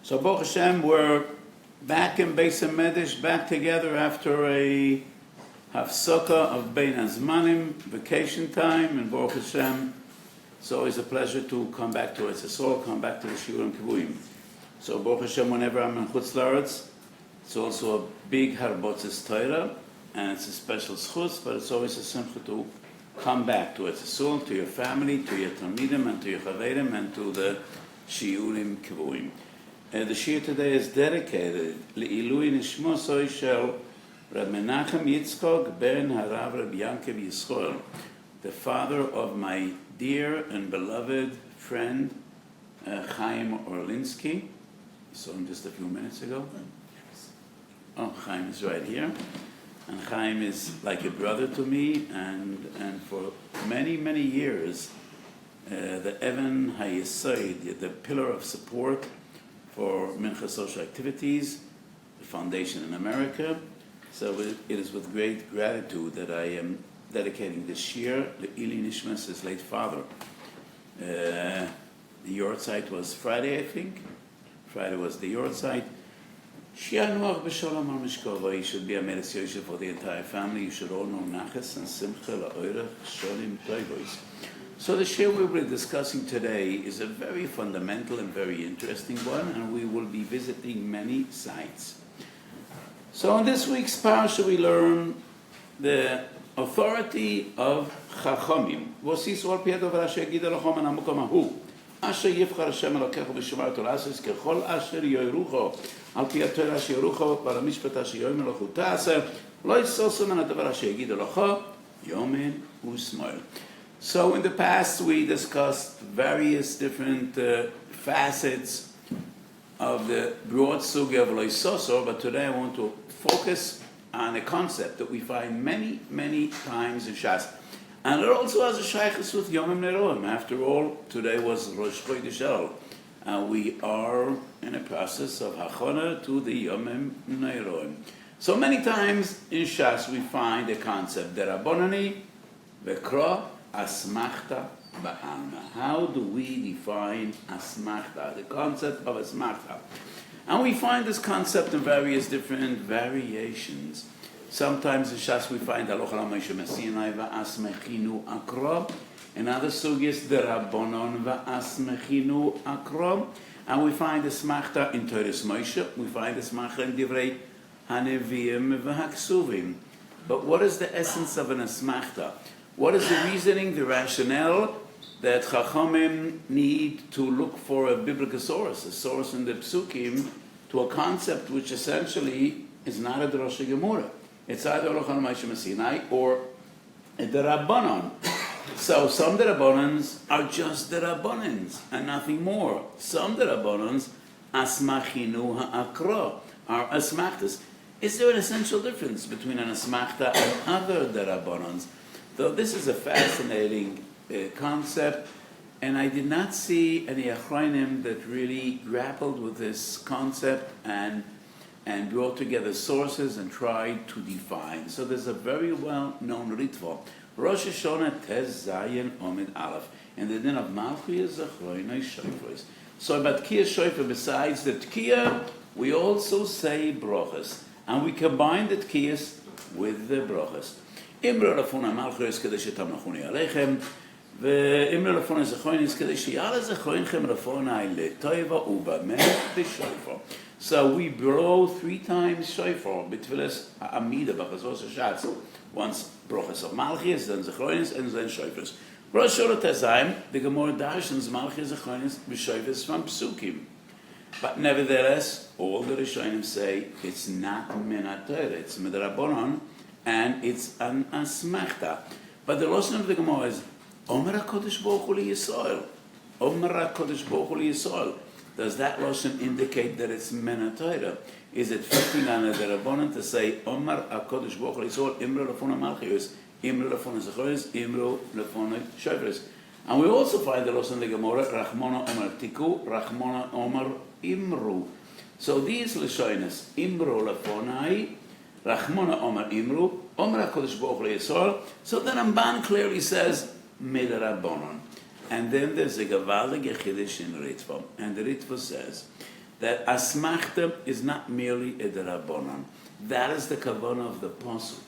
So Baruch Hashem, we're back in Beis HaMedrash, back together after a hafsaka of Bein Hazmanim, vacation time, and Baruch Hashem, it's always a pleasure to come back to Eretz, come back to the Shiur and Kivuim. So Baruch Hashem, whenever I'm in Chutz La'aretz, it's also a big harbotzes Torah, and it's a special schutz, but it's always a simcha to come back to Eretz, to your family, to your talmidim, and to your chaverim, and to the shiurim kivuim. The shiur today is dedicated Le'ilui Nishmosoi Shel Reb Menachem Yitzchok ben Harav Reb Yankov Yisrael, the father of my dear and beloved friend Chaim Orlinsky. You saw him just a few minutes ago. Oh, Chaim is right here. And Chaim is like a brother to me, and for many, many years, the Even HaYesod, the pillar of support for Mincha social activities, the foundation in America. So it is with great gratitude that I am dedicating this year Le'ili Nishmas, his late father. The Yortzeit was Friday, I think. Friday was the Yortzeit. Shianuach b'shalom al mishkova. He should be a Meretz Yosef for the entire family. You should all know Nachas and Simcha la'orach sholim toivos. So the shiur we will be discussing today is a very fundamental and very interesting one, and we will be visiting many sites. So in this week's parsha we learn the authority of Chachamim. V'osisu al pi hadover asher yagid elochem an hamukom hahu. Asher yivchar Hashem elokecha v'shomar Torah kechol asher yorucho al pi haTorah asher yorucho v'al hamishpat asher yoim elochu ta'aseh lo yisosu min hadover asher yagid elocho yomin u'smoil. So in the past we discussed various different facets of the broad sugya of loisosor, but today I want to focus on a concept that we find many, many times in Shas. And it also has a shaykhus with Yomim Neroim. After all, today was Rosh Chodesh Elul, and we are in a process of hachana to the Yomim Neroim. So many times in Shas we find a concept, the Rabbonani, Vekra, Asmachta ba'alma. How do we define asmachta, the concept of asmachta? And we find this concept in various different variations. Sometimes in Shas we find Aloch Moshe Messinai va'asmechinu akro. In other sugyas, the Rabbonon va'asmechinu akro. And we find asmachta in Torahs Moshe. We find asmachta in Divrei Hanevim v'haksuvim. But what is the essence of an asmachta? What is the reasoning, the rationale that Chachamim need to look for a biblical source, a source in the Psukim, to a concept which essentially is not a Drosha Gemura? It's either Aloch Moshe Messinai or a Derabanan. So some Derabbanans are just Derabbanans and nothing more. Some Derabbanans, Asmachinu ha'akra, are Asmachtas. Is there an essential difference between an Asmachta and other Derabbanans? Though this is a fascinating concept, and I did not see any achronim that really grappled with this concept and brought together sources and tried to define. So there's a very well-known ritva, Rosh Hashanah Tez Zayin Omid Aleph, and the din of Malchiyah Zachroinai Shofros. So about Tkiyah Shofar, besides the Tkiyah, we also say brachas, and we combine the Tkiyahs with the brachas. Imra lafuna malchus k'dei shetamachuni aleichem, ve'imra lafuna zechonis k'dei sheyala zechoinchem lafonai letoiva ubameh b'shofar. So we blow 3 times shofar b'tfilas ha'amida b'chazos ha'shatz. Once brochas of malchus, then zechonis, and then shofars. Rosh Hashanah Tezayim, the Gemara darshans malchus zechonis b'shofars from psukim. But nevertheless, all the Rishonim say it's not min haTorah, it's midrabanan, and it's an asmachta. But the lashon of the Gemara is Omer HaKadosh Baruch Hu Yisrael. Omer HaKadosh Baruch Hu Yisrael. Does that lashon indicate that it's min haTorah? Is it fitting on the Rabbanan to say Omer HaKadosh Baruch Hu Yisrael Imra Lafona Malchiyos, Imra Lafona Zechoros, Imra Lafona Shofros? And we also find the lashon of the Gemara Rachmana Omer Tiku, Rachmana Omer Imru. So these lashonos Imru Lafonai, Rachmana Omer Imru, Omer HaKadosh Baruch Hu Yisrael. So then Ramban clearly says Midrabanan. And then there's a Gavaldig Chiddush in Ritva. And the Ritva says that asmachta is not merely a derabonon. That is the kavanah of the pasuk.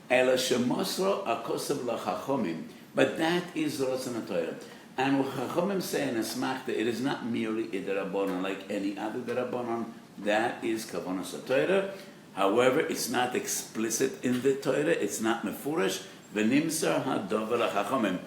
Ela shemosro akosav lachachomim. But that is Rotzon HaTorah. And what Chachomim say in asmachta, it is not merely a derabonon like any other derabonon. That is Kavanas HaTorah. However, it's not explicit in the Torah. It's not mefurash. V'nimsar hadover lachachomim.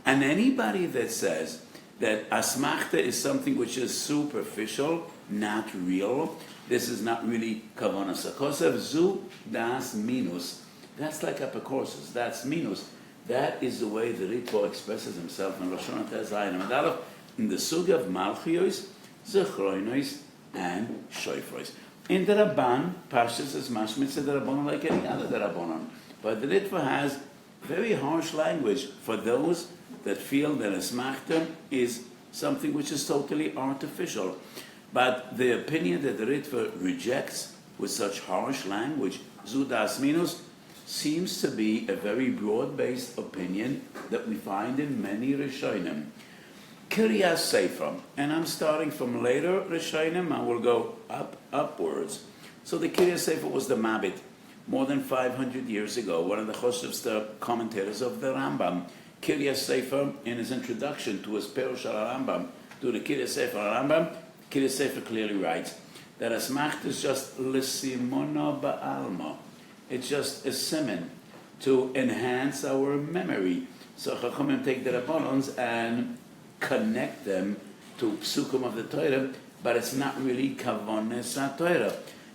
And anybody that says that asmachta is something which is superficial, not real, this is not really Kavanas HaKosav, zu das minus. That's like apicorsis. That's minus. That is the way the Ritvo expresses himself in Rosh Hashanah in the sug of Malchios, Zechroinos, and Shoifros. In the Rabban, Pashas is mashmitz the Rabbanon like any other Rabbanon. But the Ritva has very harsh language for those that feel that asmachta is something which is totally artificial. But the opinion that the Ritva rejects with such harsh language, Zudas Minus, seems to be a very broad-based opinion that we find in many Rishonim. Kiryas Sefer, and I'm starting from later Rishonim, I will go upwards. So the Kiryas Sefer was the Mabit, more than 500 years ago, one of the Choshev's commentators of the Rambam. Kiryas Sefer, in his introduction to his Perush al Rambam, to the Kiryas Sefer al Rambam, Kiryas Sefer clearly writes that asmacht is just l'simona ba'alma. It's just a simon to enhance our memory. So Chachamim take the Rabbanons and connect them to psukim of the Torah, but it's not really kavones HaTorah.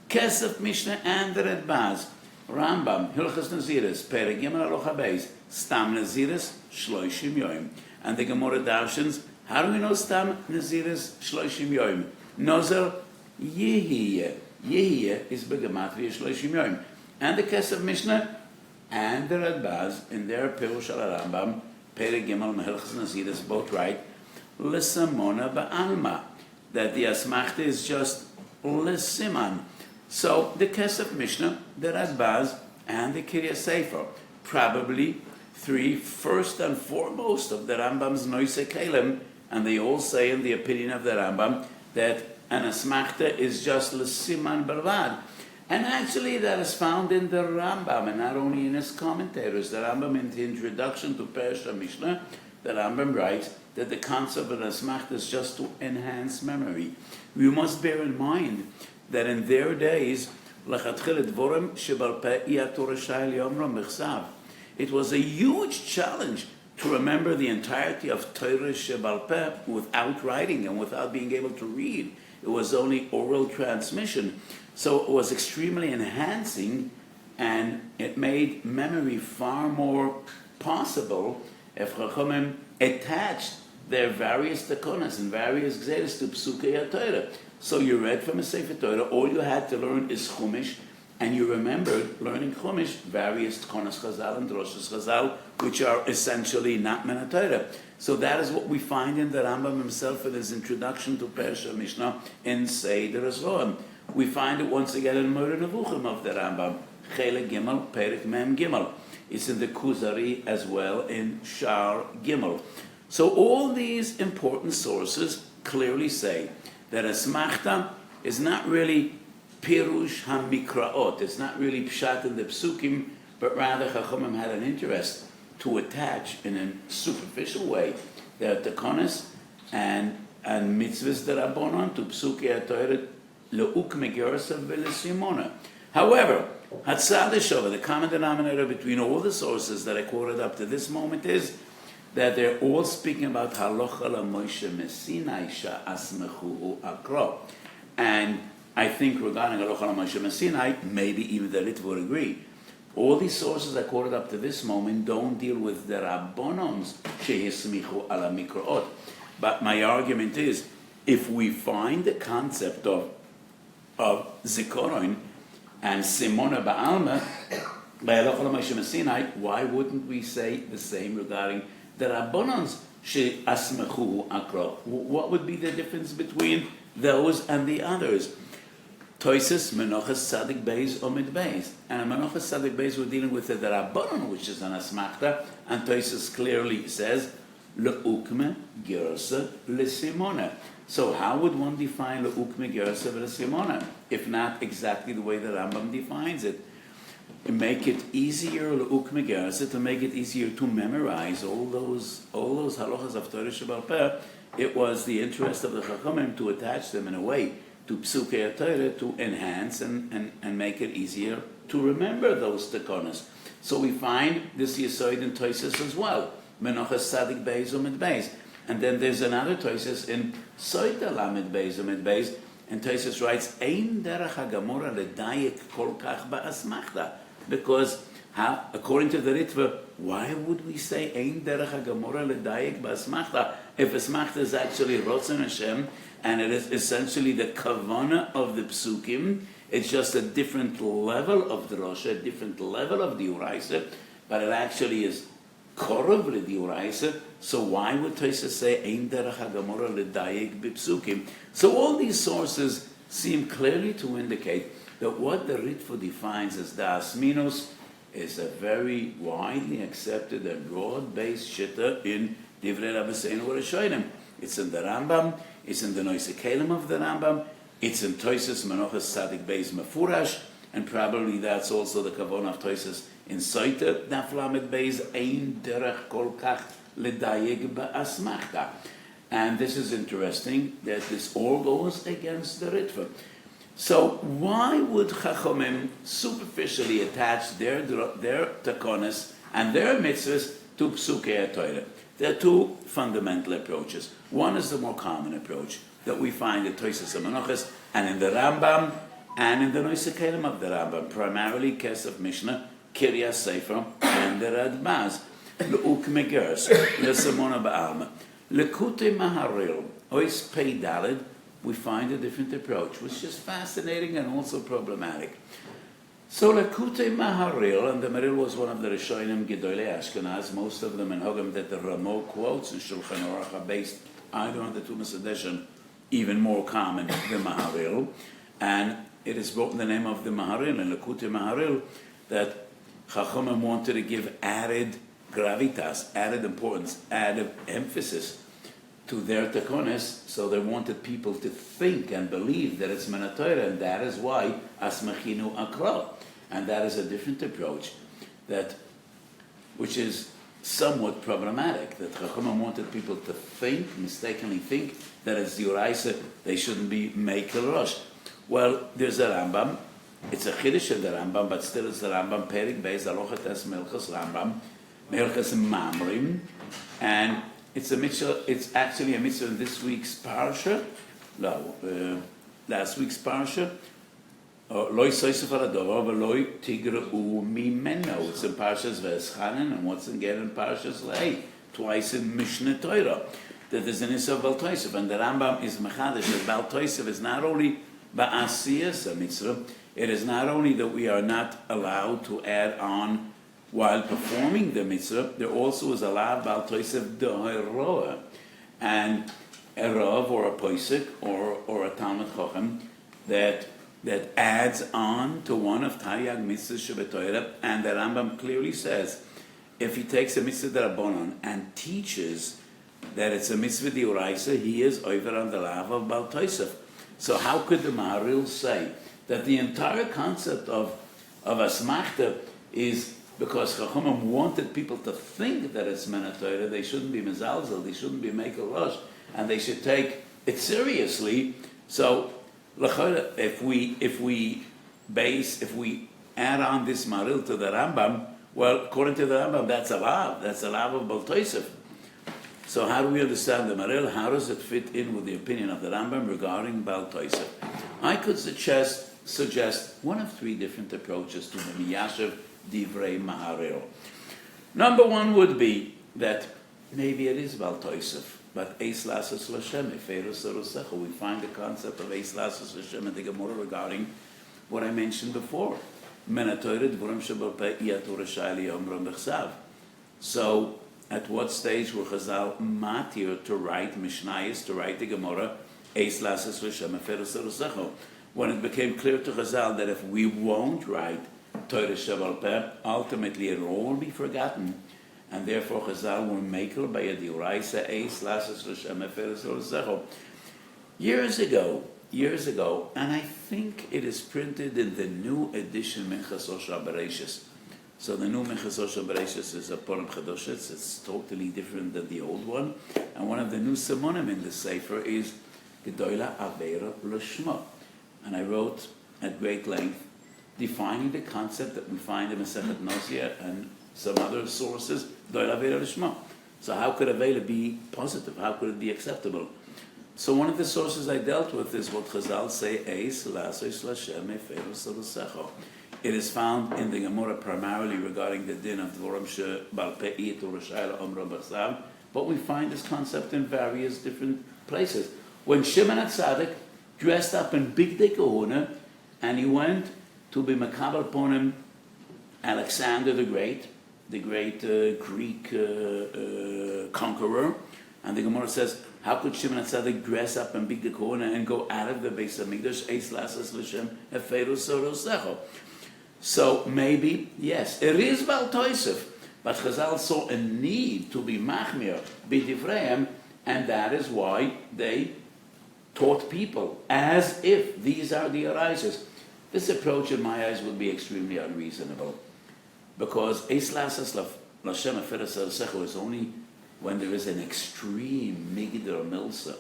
Kesef Mishnah and the Redbaz, Rambam, Hilchas Naziris, Perek Gimel Aloha Beis, Stam Naziris, Shloishim Yoim. And the Gemara darshans, how do we know Stam Naziris, Shloishim Yoim? Nozer Yehiyeh. Yehiyeh is Begematria Shloishim Yoim. And the Kesef Mishnah and the Radbaz in their Pirush al Rambam, Perek Gimel Hilchas Naziris, both write, L'samona ba'alma, that the asmachta is just l'siman. So the Kesef Mishnah, the Radbaz, and the Kiryas Sefer, probably three first and foremost of the Rambam's Noise Kalim, and they all say in the opinion of the Rambam that an asmachta is just l'siman balvad. And actually that is found in the Rambam, and not only in his commentators. The Rambam, in the introduction to Perush Mishnah, the Rambam writes that the concept of an asmachta is just to enhance memory. We must bear in mind that in their days, it was a huge challenge to remember the entirety of Torah Shebal Peh without writing and without being able to read. It was only oral transmission. So it was extremely enhancing, and it made memory far more possible if Chachamim attached their various takonas and various gzeres to Psukei HaTorah. So you read from a Sefer Torah, all you had to learn is Chumash, and you remembered learning Chumash, various takonas Chazal and Droshes Chazal, which are essentially not Min HaTorah. So that is what we find in the Rambam himself in his introduction to Perush Mishnah in Seder Zohar. We find it once again in Moreh Nevuchim of the Rambam, Chelek Gimel, Perek Mem Gimel. It's in the Kuzari as well in Shar Gimel. So all these important sources clearly say that asmachta is not really Pirush HaMikraot, it's not really Pshat in the Psukim, but rather Chachamim had an interest to attach in a superficial way the Takonis and mitzvahs derabonon to Psukei HaTorah le'uk megyorsa v'lesimona. However, Hatzadeh, the common denominator between all the sources that I quoted up to this moment is that they're all speaking about halacha l'Moshe Messinai sha'asmechuhu akro. And I think regarding halacha l'Moshe Messinai, maybe even the Lit would agree. All these sources I quoted up to this moment don't deal with the Rabbonons shehismichu ala mikraot. But my argument is, if we find the concept of Zikoron and Simona Ba'alma by halacha l'Moshe Messinai, why wouldn't we say the same regarding the Rabbonons she'asmechuhu akro? What would be the difference between those and the others? Toises Menachas Tzadik Beis Omid Beis, and Menachas Tzadik Beis we're dealing with the Rabbanon, which is an asmachta, and Toises clearly says leukme gersa lesimona. So how would one define leukme gersa lesimona if not exactly the way the Rambam defines it? Make it easier leukme gersa, to make it easier to memorize all those halachas of Torah Shebal Peh. It was the interest of the Chachamim to attach them in a way to Psukei Torah to enhance and make it easier to remember those tekonos. So we find this Yesod in Tosas as well. Menachas Tzadik Beis Umid Beis. And then there's another Tosas in Soita Lamed Beis Umid Beis. And Tosas writes, Ein derech hagamora ledayek kol kach ba'asmachta. Because according to the Ritva, why would we say Ein derech hagamora ledayek ba'asmachta if asmachta is actually Rotzen Hashem and it is essentially the kavana of the psukim? It's just a different level of the Rosh, a different level of the Uraisa, but it actually is Korov the Uraisa. So why would Tosas say Ein derech hagamora ledayek b'psukim? So all these sources seem clearly to indicate that what the Ritva defines as Das Minos is a very widely accepted and broad-based shitta in Divrei Rabbeinu Rishonim. It's in the Rambam, it's in the Noise Kelim of the Rambam, it's in Tosas Menachas Tzadik Beis Mefurash, and probably that's also the Kavon of Tosas in Soita Daf Lamed Beis Ein Derech Kol Kach Ledayeg Ba'asmachta. And this is interesting that this all goes against the Ritva. So why would Chachamim superficially attach their takonis and their mitzvahs to Psukei Torah? There are two fundamental approaches. One is the more common approach that we find in Tosas HaMenachos and in the Rambam and in the Noise Kelim of the Rambam, primarily Kesef Mishnah, Kiryas Sefer, and the Radbaz. Le'uk Megers, Le'samona Ba'alma. Lekute Maharil, Ois Pei Daled, we find a different approach, which is fascinating and also problematic. So Lekute Maharil, and the Maril was one of the Rishonim Gedolei Ashkenaz, most of them in Hogam that the Ramo quotes in Shulchan Aruch are based either on the Tumas edition, even more common, the Maharil, and it is brought in the name of the Maharil, and Lekute Maharil, that Chachamim wanted to give added gravitas, added importance, added emphasis to their takonis, so they wanted people to think and believe that it's Menatayra, and that is why Asmachinu Akra. And that is a different approach, which is somewhat problematic, that Chachamim wanted people to think, mistakenly think, that it's Yoraisa, they shouldn't be Meikel Rosh. Well, there's a Rambam, it's a Chiddush in the Rambam, but still it's the Rambam, Perik Beis, Alochates Melchus Rambam, Melchus Mamrim, and it's a mitzvah. It's actually a mitzvah in this week's parsha. Last week's parsha. Loi soisef aladova, v'loi tigra'u mimeno. It's in Parshas V'eschanan, and once again in Parshas Lei, twice in Mishneh Torah. That there's an issue of Bal Tosef, and the Rambam is mechadish that Bal Tosef is not only ba'asiyas a mitzvah. It is not only that we are not allowed to add on while performing the mitzvah, there also is a lav Bal Tosef d'Horoah, and a Rav or a Posek or a Talmud Chacham that adds on to one of Taryag mitzvahs Shebetoira, and the Rambam clearly says if he takes a mitzvah d'Rabbanan and teaches that it's a mitzvah d'Oraisa, he is over on the lav of Bal Tosef. So how could the Maharil say that the entire concept of Asmachta is because Chachamim wanted people to think that it's Menatayra, they shouldn't be Mezalzel, they shouldn't be Meikel Rosh, and they should take it seriously. So, if we add on this Maril to the Rambam, well, according to the Rambam, that's a lav of Bal Tosef. So how do we understand the Maril? How does it fit in with the opinion of the Rambam regarding Bal Tosef? I could suggest one of three different approaches to the Miyashav Divrei Maharil. Number one would be that maybe it is Bal Tosef, but Eis Lassos L'Shem, Eferus Sarusecha. We find the concept of Eis Lassos L'Shem in the Gemara regarding what I mentioned before. Menatoyre Dvurim Shebal Peh Yatur Shai Liyom B'chsav. So, at what stage were Chazal matir to write Mishnayos, to write the Gemara, Eis Lassos L'Shem, Eferus Sarusecha? When it became clear to Chazal that if we won't write Torah Shebal Peh, ultimately it will all be forgotten, and therefore Chazal were makel by a diuraisa eis lasas l'shem eferes l'secho. Years ago, and I think it is printed in the new edition Minchas Osha Bereshis. So the new Minchas Osha Bereshis is a Purim Chadoshes. It's totally different than the old one. And one of the new Simonim in the Sefer is Gedola Avera L'Shma. And I wrote at great length, defining the concept that we find in Masechet Nosya and some other sources, Gedola Avera L'Shma. So how could Avera be positive? How could it be acceptable? So one of the sources I dealt with is what Chazal say, Eis Lasos Lashem Eferus L'Secho. It is found in the Gemara primarily regarding the din of Dvorim She Bal Pe'it or Rishayla Omra Barsav, but we find this concept in various different places. When Shimon HaTzadik dressed up in big kahuna and he went to be Makabal Ponim Alexander the Great Greek conqueror, and the Gemara says, how could Shimon HaTzadik dress up in big kahuna and go out of the Beis HaMikdash? Eis lasas l'shem eferus sorosecho. So maybe, yes, it is Bal Toisef, but Chazal saw a need to be machmir b'divrayim, and that is why they taught people as if these are the arises. This approach, in my eyes, would be extremely unreasonable, because Eis lasas l'shem eferus sorosecho is only when there is an extreme migdar milsa.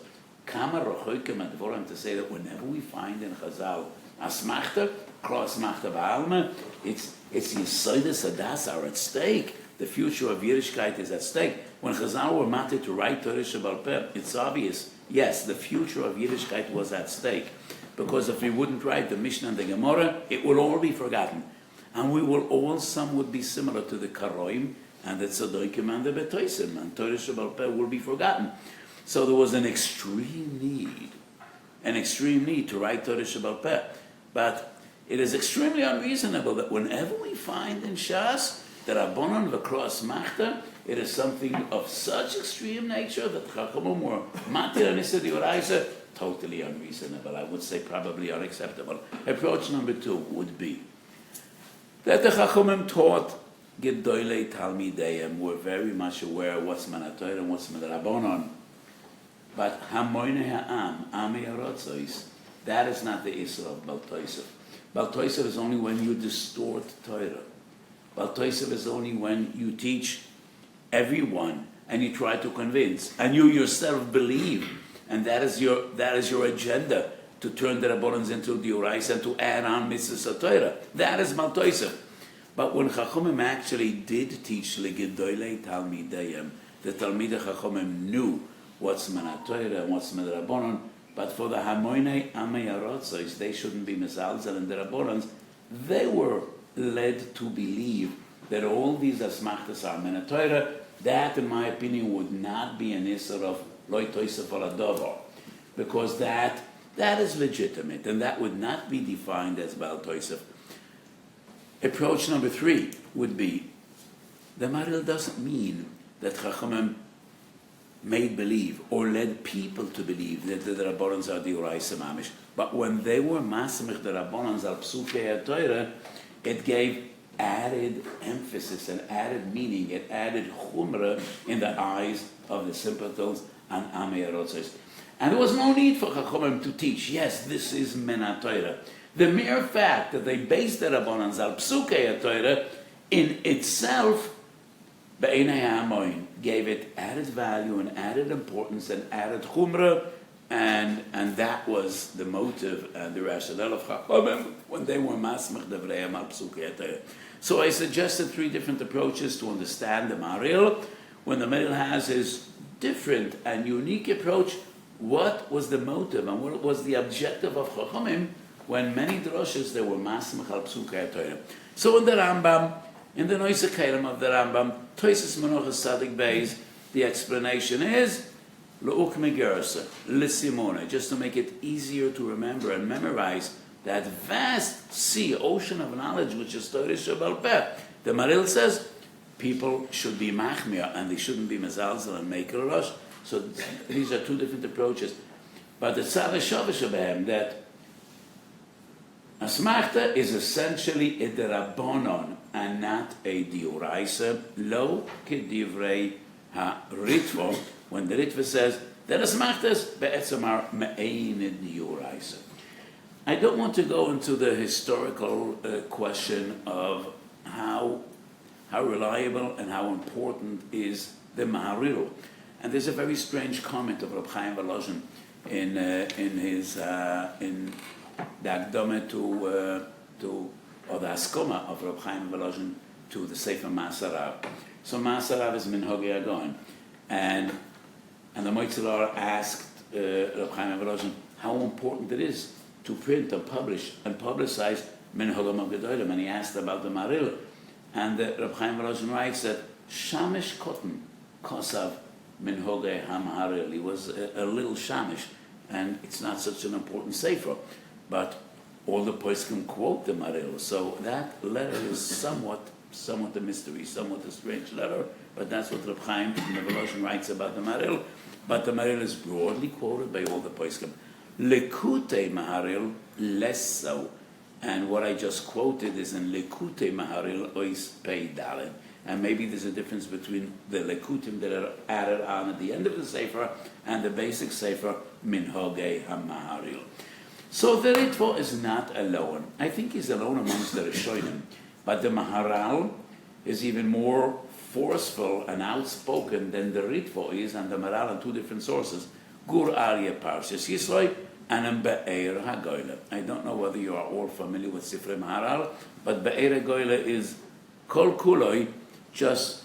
Kama rochoikim advorim, to say that whenever we find in Chazal asmachta, cross machta ba'alma, it's Yesodus Adas are at stake. The future of Yiddishkeit is at stake. When Chazal were mated to write Torah Shebal Peh, it's obvious. Yes, the future of Yiddishkeit was at stake, because if we wouldn't write the Mishnah and the Gemara, it will all be forgotten, and some would be similar to the Karoim and the Tzadokim and the Betoisim, and Torah Shebal Peh will be forgotten. So there was an extreme need to write Torah Shebal Peh. But it is extremely unreasonable that whenever we find in Shas that Rabbanon v'Kros Machta, it is something of such extreme nature that Chachamim were Matir Anisa D'Oraisa, totally unreasonable. I would say probably unacceptable. Approach number 2 would be that the Chachamim taught Gedolei Talmideim were very much aware of what's Manatoir and what's Rabbanon. But Hamoine Ha'am, Ami Arotzois, that is not the Isra of Bal Toisef. Bal Toisef is only when you distort Torah. Bal Toisef is only when you teach everyone and you try to convince, and you yourself believe, and that is your agenda, to turn the Rabbanans into Diorais and to add on Mitzvahs Torah. That is Bal Toisef. But when Chachamim actually did teach Legedolei Talmideim, the Talmidei Chachamim knew what's Manat Torah and what's Medrabanon, but for the Hamoinei Amei Arotzos, they shouldn't be Mezalzel and the Rabbanans. They were led to believe that all these Asmachtas are Manat Torah. That, in my opinion, would not be an Isser of Loi Toisef Oladovo, because that is legitimate, and that would not be defined as Bal Toisef. Approach number 3 would be, the Maril doesn't mean that Chachamim made believe or led people to believe that the Rabbanans are the Uraisa Mamish. But when they were Masamich the Rabbanans al Psukei HaTorah, it gave added emphasis and added meaning. It added chumrah in the eyes of the simpletons and Amei Arotzos. And there was no need for Chachamim to teach, yes, this is Menat Torah. The mere fact that they based the Rabbanans al Psukei HaTorah in itself, Be'enei HaMoin, gave it added value and added importance and added chumrah, and that was the motive and the rationale of Chachamim when they were masmach devreim al Psukei HaTorah. So I suggested 3 different approaches to understand the Maril. When the Maril has his different and unique approach, what was the motive and what was the objective of Chachamim when many droshes they were masmach al Psukei HaTorah? So in the Rambam, in the Noise Keilim of the Rambam, Toises Menachos Tzadik Beis, the explanation is L'uk Megersa, L'simone, just to make it easier to remember and memorize that vast sea, ocean of knowledge which is Torah Shebal Peh. The Maril says people should be machmir and they shouldn't be mezalzel and make a rush. So these are 2 different approaches. But the Tzad HaShavish Behem, that Asmachta is essentially a derabonon and not a diuraisa. Lo kedivrei ha-ritvo. When the Ritva says that asmachtas be'etzem are me'ein diuraisa. I don't want to go into the historical question of how reliable and how important is the Maharil. And there's a very strange comment of Reb Chaim Volozhin in the Akdome or the Askoma of Reb Chaim Volozhin to the Sefer Masarav. So Masarav is Minhagei Agon, and the Moitzilar asked Reb Chaim Volozhin how important it is to print and publish and publicize Minhagei Gedolim, and he asked about the Maharil, and Reb Chaim Volozhin writes that Shamish Kotten Kosav Minhagei HaMaharil. He was a little shamish, and it's not such an important sefer, but all the poskim quote the Maharil. So that letter is somewhat a mystery, somewhat a strange letter, but that's what Reb Chaim Volozhin writes about the Maharil. But the Maharil is broadly quoted by all the poskim. Likutei Maharil less so, and what I just quoted is in Likutei Maharil Ois Pei Dalet. And maybe there's a difference between the Likutim that are added on at the end of the Sefer and the basic Sefer Minhagei HaMaharil. So the Ritva is not alone. I think he's alone amongst the Rishonim. But the Maharal is even more forceful and outspoken than the Ritva is, and the Maharal on two different sources. Gur Aryeh Parshas Yisroi and in Be'er HaGoyle. I don't know whether you are all familiar with Sifrei Maharal, but Be'er HaGoyle is Kol Kuloi, just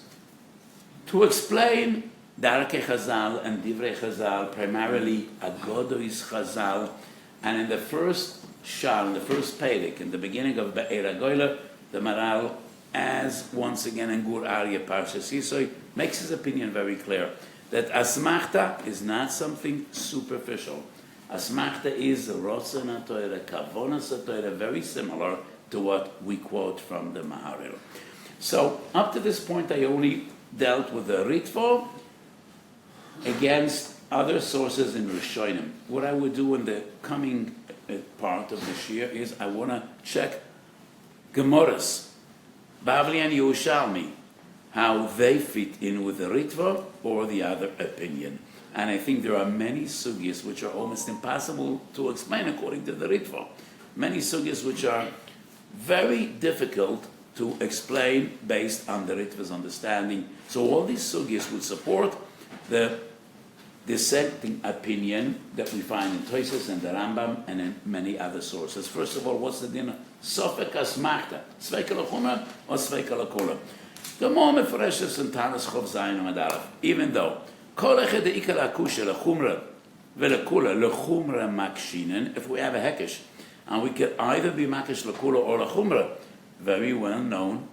to explain Darkei Chazal and Divrei Chazal, primarily Agodois Chazal, and in the first Shal, in the first Perek, in the beginning of Be'er HaGoyle, the Maharal, as once again in Gur Aryeh Parshas Yisroi, makes his opinion very clear, that Asmachta is not something superficial. Asmachta is Rotzen HaTorah, Kavonas HaTorah, very similar to what we quote from the Maharil. So up to this point, I only dealt with the Ritva against other sources in Rishonim. What I would do in the coming part of the Shiur is I want to check Gemaras, Bavli and Yerushalmi, how they fit in with the Ritva or the other opinion. And I think there are many sugyas which are almost impossible to explain according to the Ritva. Many sugyas which are very difficult to explain based on the Ritva's understanding. So all these sugyas would support the dissenting opinion that we find in Tosfos and the Rambam and in many other sources. First of all, what's the din? Sofek asmachta, sveika l'chumra or sveika l'kula. The more meforeshes in Tanas Chov Zayin Amud Aleph, even though kol echad de'ikar akusha l'chumra ve'l'kula l'chumra makshinen, if we have a hekesh, and we could either be makish l'kula or l'chumra, very well known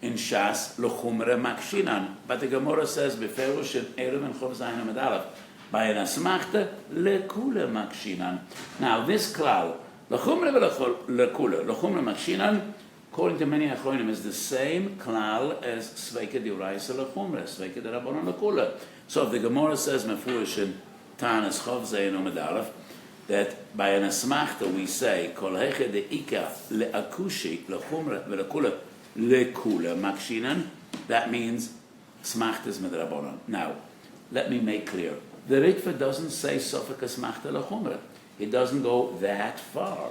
in Shas l'chumra makshinan, but the Gemara says beferush in Erev and Chov Zayin Amud Aleph by an asmachta l'kula makshinan. Now this klal l'chumra ve'l'kula l'chumra makshinan, according to many achronim, is the same klal as sveika d'oraisa l'chumra, sveika d'rabbanan l'kula. So if the Gemara says mefurish in Tanas Chov Zayin Amud Aleph that by an asmachta we say kol heche de'ika le'akushi l'chumra ve'l'kula le'kula makshinan, that means asmachta is midrabanan. Now, let me make clear. The Ritva doesn't say sofek asmachta l'chumra. It doesn't go that far.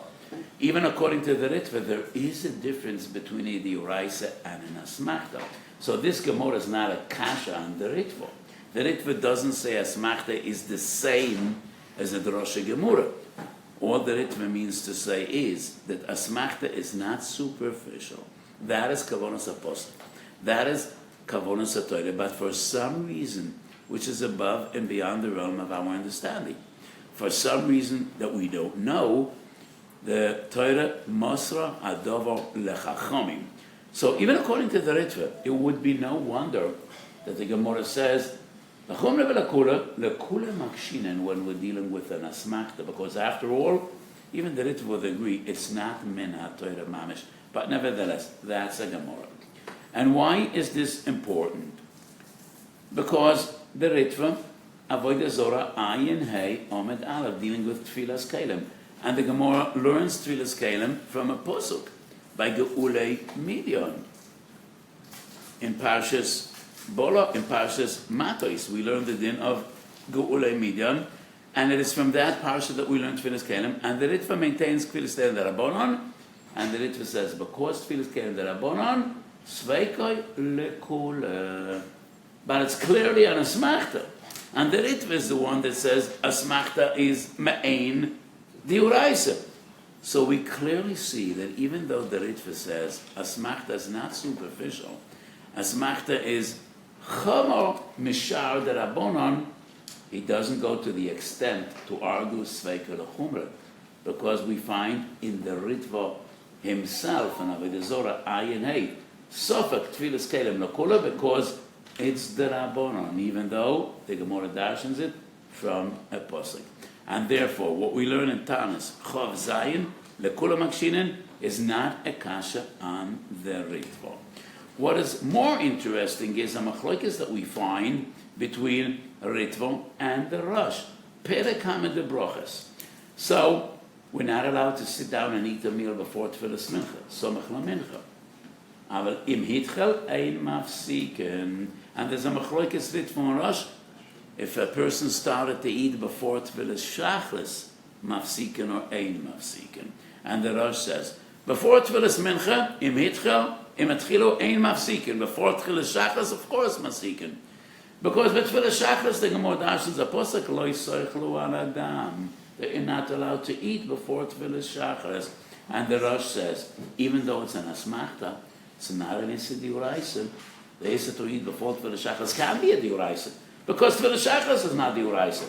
Even according to the Ritva, there is a difference between a d'oraisa and an asmachta. So this Gemara is not a kasha on the Ritva. The Ritva doesn't say asmachta is the same as a drosha Gemara. All the Ritva means to say is that asmachta is not superficial. That is kavonas apostle. That is kavonas haTorah. But for some reason, which is above and beyond the realm of our understanding, for some reason that we don't know, the Torah Mosra Adovo Lechachomim. So even according to the Ritva, it would be no wonder that the Gemara says L'chumra ve'l'kula l'kula makshinan when we're dealing with an asmachta, because after all, even the Ritva would agree it's not min haTorah mamish. But nevertheless, that's a Gemara. And why is this important? Because the Ritva Avodah Zorah Ayin Hey Omed Aleph, dealing with Tfilas Kalim. And the Gemara learns Tfilas Kelim from a Pasuk by Geulei Midyan. In Parshas Matos, we learned the din of Geulei Midyan, and it is from that parsha that we learn Tfilas Kelim, and the Ritva maintains Tfilas Kelim Darabonon, and the Ritva says, because Tfilas Kelim Darabonon, Sveikoi Lekule. But it's clearly an Asmachta. And the Ritva is the one that says Asmachta is Ma'ain Diuraisa. So we clearly see that even though the Ritva says Asmachta is not superficial, Asmachta is Chamor Mishar Darabonon, he doesn't go to the extent to argue Sveika L'Chumra, because we find in the Ritva himself, in Avodah Zorah Ayin Hey, Sofak Tfilas Kelim L'Kula, because it's the Rabbonon, even though the Gemara darshans it from a Pasuk. And therefore, what we learn in Tanis, Chav Zayin, L'Kula Makshinin, is not a kasha on the Ritva. What is more interesting is a machlokes that we find between Ritva and the Rosh. Perek Hamed de Brochas. So, we're not allowed to sit down and eat a meal before Tfilas Mincha, Somach LaMincha. Aber im Hitchel ein mafsiken. And there's a machlokes Ritva and Rosh. If a person started to eat before Tfilas Shachris, mafsiken or ein mafsiken. And the Rosh says, before Tfilas Mincha, im Hitchel, im Atchilo ein mafsiken. Before Tfilas Shachris, of course mafsiken. Because with Tfilas Shachris, the Gemara dashes a posuk lo yisaychlu al adam. That you're not allowed to eat before Tfilas Shachris. And the Rosh says, even though it's an asmachta, it's not an issa diuraisa. The issa to eat before Tfilas Shachris can be a diuraisa. Because Tfilas Shachris is not diuraisa.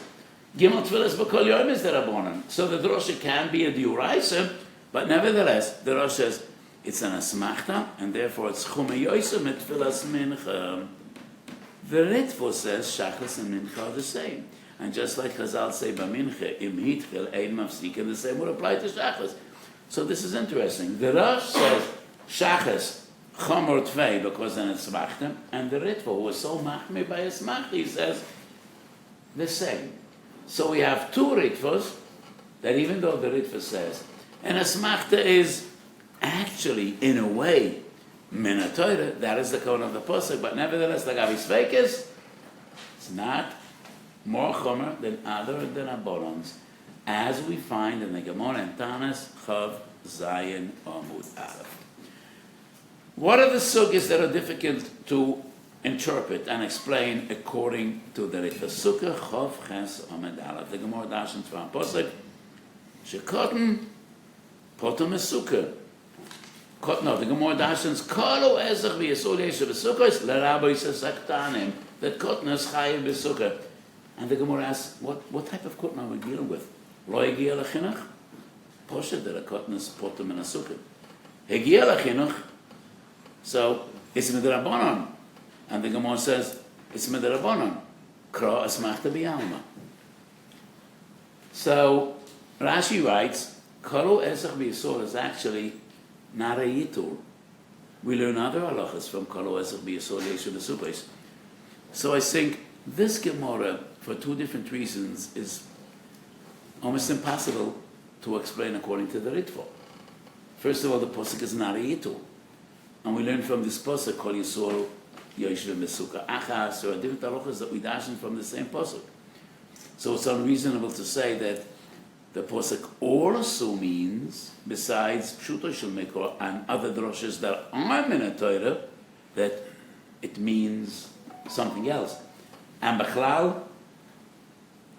Gimel Tfilas b'kol yom is the rabbonon. So the drosha can be a diuraisa, but nevertheless, the Rosh says, it's an asmachta, and therefore it's chumei yoisem et Tfilas mincha. The Ritva says Shachris and Mincha are the same. And just like Chazal say B'mincha, im hitchel ein mafsiken, the same would apply to Shachris. So this is interesting. The Rosh says Shachris chamor tvei because then it's machtem, and the Ritva, who is so machme by his machti, he says the same. So we have two Ritvas that even though the Ritva says, and asmachta is actually, in a way, Minatoira, that is the cone of the Pasuk, but nevertheless, the Gavi Sveikis, it's not more chomer than other than Abolons, as we find in the Gemara and Tanas, Chav, Zayin, Amud, Aleph. What are the sugyas that are difficult to interpret and explain according to the Ritva? Sukkah, Chav, Ches, Amud, Aleph. The Gemara dashes from Pasuk, Shekotten, Potom is Sukkah. No, the Gemara dashens kalu ezach v'yisol yeshu b'sukkos l'rabbi saktanim that cotton is chayiv b'sukkah. And the Gemara asks, what type of cotton are we dealing with? Lo egiya l'chinuch? Poshet that a cotton is potom in a sukkah. Egiya l'chinuch, so it's midrabanan. And the Gemara says it's midrabanan. Kra asmachta b'yalma. So Rashi writes, kalu ezach v'yisol is actually not a yitur. We learn other halachas from Kalo Ezach B'Yisol Yeshu B'Sukkos. So I think this Gemara, for two different reasons, is almost impossible to explain according to the Ritva. First of all, the Pasuk is not a yitur. And we learn from this Pasuk, Kol Yisol Yeshu B'Sukkah Achas, there are different halachas that we dashen from the same Pasuk. So it's unreasonable to say that the Pasuk also means, besides Pshuto Shel Mikra and other droshes that are in a Torah, that it means something else. And B'chlal,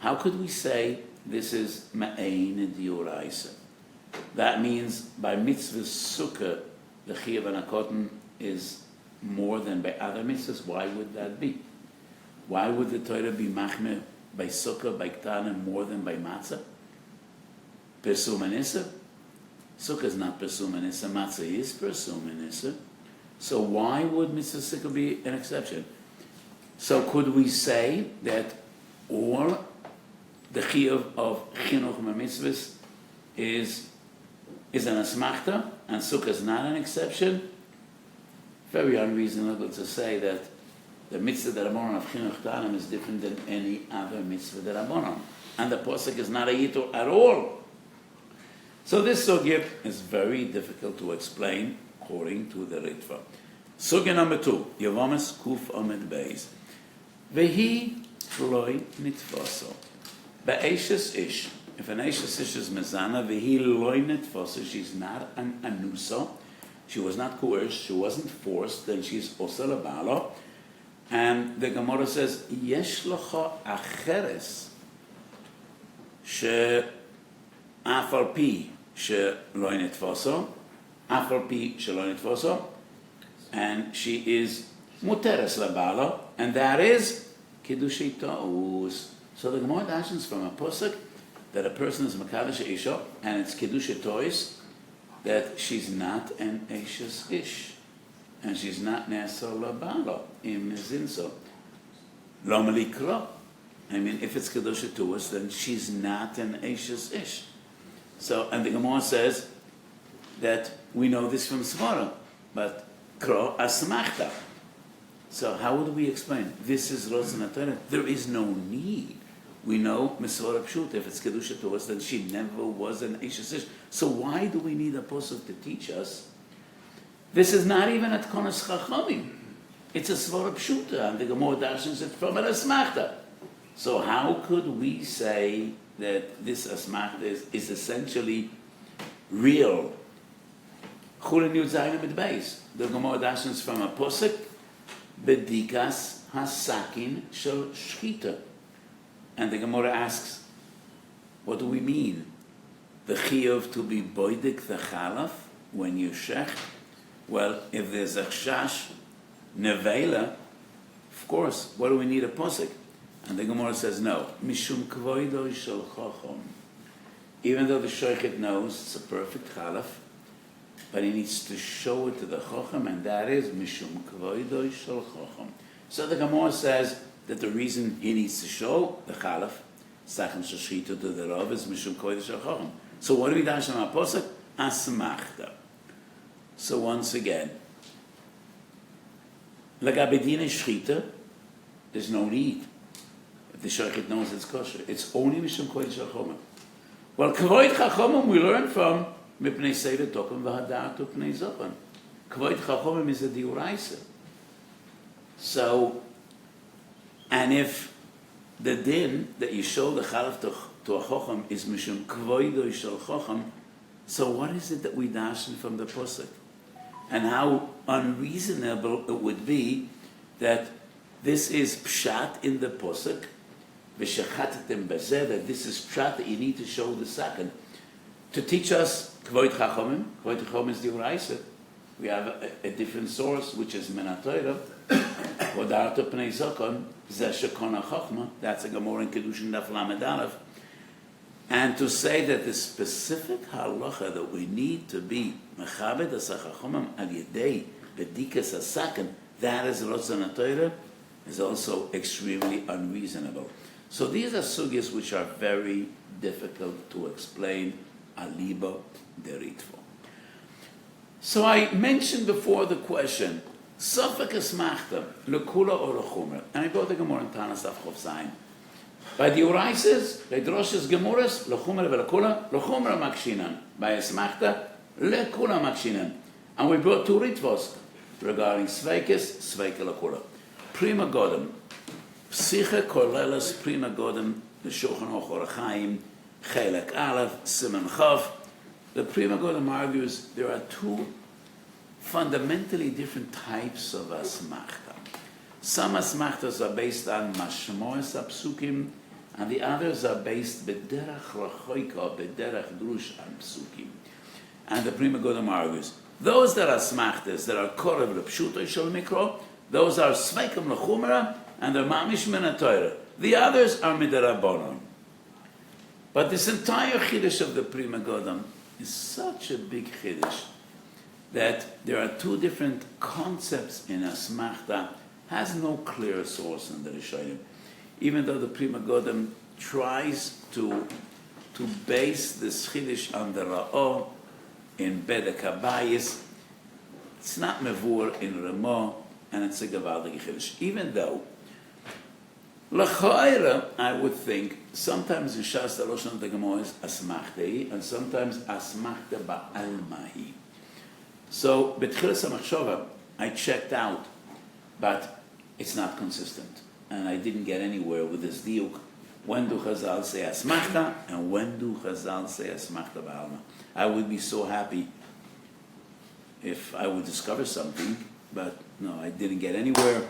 how could we say this is Ma'ain and Dioraisa? That means by mitzvah Sukkah, the Chiyuv and HaKotten is more than by other mitzvahs. Why would that be? Why would the Torah be Machmeh by Sukkah, by K'tana, more than by Matzah? Persum and Issa. Sukkah is not Persum and Issa. Matzah is Persum and Issa. So why would Mitzvah Sukkah be an exception? So could we say that all the Chiyuv of Chinuch Mitzvahs is an Asmachta and Sukkah is not an exception? Very unreasonable to say that the Mitzvah D'Rabbanan of Chinuch Ta'anim is different than any other Mitzvah D'Rabbanan. And the Pasuk is not a Yitur at all. So this sugya is very difficult to explain according to the Ritva. Sugya number 2, Yevomis Kuf Omed Beis. Vehi loy nitfoso. Be'eshes ish. If an eshes ish is mezana, vehi loy nitfoso, she's not an anuso, she was not coerced, she wasn't forced, then she's osa labalo. And the Gemara says, yesh locha acheres she afal pi she loy nitfoso, afal pi she loy nitfoso, and she is muteres labalo, and that is kiddushi ta'us. So the Gemara dashes from a pasuk that a person is makadosh isha, and it's kiddushi ta'us, that she's not an eshes ish, and she's not nesa labalo in mizinso. Lo malikro. I mean, if it's kiddushi ta'us, then she's not an eshes ish. So, and the Gemara says that we know this from Svara, but kro asmachta. So how would we explain? This is Rotzon HaTorah. There is no need. We know Mesora Pshut, if it's Kedusha to us, then she never was an Eshes Ish. So why do we need a pasuk to teach us? This is not even at Konas Chachamim. It's a Svara Pshuta, and the Gemara dashes it from an Asmachta. So how could we say that this Asmachta is essentially real? Chulin Yud Zayin Amid Beis. The Gemara dashes from a pasuk, Bedikas hasakin shel shchita. And the Gemara asks, what do we mean? The chiyuv to be boidik the chalaf when you shech? Well, if there's a chash nevela, of course, what do we need a posik? And the Gemara says, no. Mishum kvoido shel chacham. Even though the shochet knows it's a perfect chalaf, but he needs to show it to the chacham, and that is mishum kvoido shel chacham. So the Gemara says that the reason he needs to show the chalaf, sachem shashchita to the rav, is mishum kvoido shel chacham. So what do we dash on our posuk? Asmachta. So once again, lagabedina shchita, there's no need. If the shochet knows it's kosher, it's only mishum kvoido shel chacham. Well, kvoid chachamim we learn from Mipnei Seder Tokum v'Hadat Upnei Zochon. Kvoid Chachomim is a diuraisa. So, and if the din that you show the chalaf to a chacham is mishum kvoido shel chacham, so what is it that we dashen from the pasuk? And how unreasonable it would be that this is pshat in the pasuk, v'shechatetem bezeh, that this is pshat that you need to show the second. To teach us Kvoid Chachomim is the Uraisa. We have a different source, which is Menatoira. Vodarto Pnei Zokon, Zeh Shekona Chachma. That's a Gemara in Kedushin Daf Lamed Aleph. And to say that the specific halacha that we need to be Mechabed Asa Chachomim Al Yedei Bedikas Asaken, that is Rotzon HaTorah, is also extremely unreasonable. So these are sugyas which are very difficult to explain. Aliba deritvo. So I mentioned before the question, Sofek esmachta, lekula or lechumer. And I brought the Gemara in Tanas Daf Chof Zayin. By the Uraises, by Droshes Gemuras, lechumer velekula, lechumer makshinan. By esmachta, lekula makshinan. And we brought two ritvos regarding Sveikes, Sveike lekula. Prima Godem. Psiche kolelas prima Godem, the Shulchan Aruch Orach Chaim, Chelek Aleph, Siman Chav. The Prima Godem argues there are two fundamentally different types of asmachta. Some asmachtas are based on mashmoes apsukim, and the others are based bederach rachoika, bederach drush on psukim. And the Prima Godem argues those that are asmachtas that are korev lepshuto shel mikro, those are sveikim lechumra, and they're mamish min haTorah. The others are midarabonon. But this entire chiddush of the Prima Godem is such a big chiddush that there are two different concepts in asmachta, has no clear source in the Rishonim. Even though the Prima Godem tries to base this chiddush on the Ra'o in Bedek HaBayis, it's not mevur in Ramo, and it's a gewaldige chiddush. Even though, l'cha'ira, I would think sometimes in Shas the Lashon of the Gemara is asmachtei, and sometimes asmachta ba'almahi. So, betchilas hamachshava, I checked out, but it's not consistent, and I didn't get anywhere with this diuk. When do Chazal say asmachta, and when do Chazal say asmachta ba'alma? I would be so happy if I would discover something, but no, I didn't get anywhere.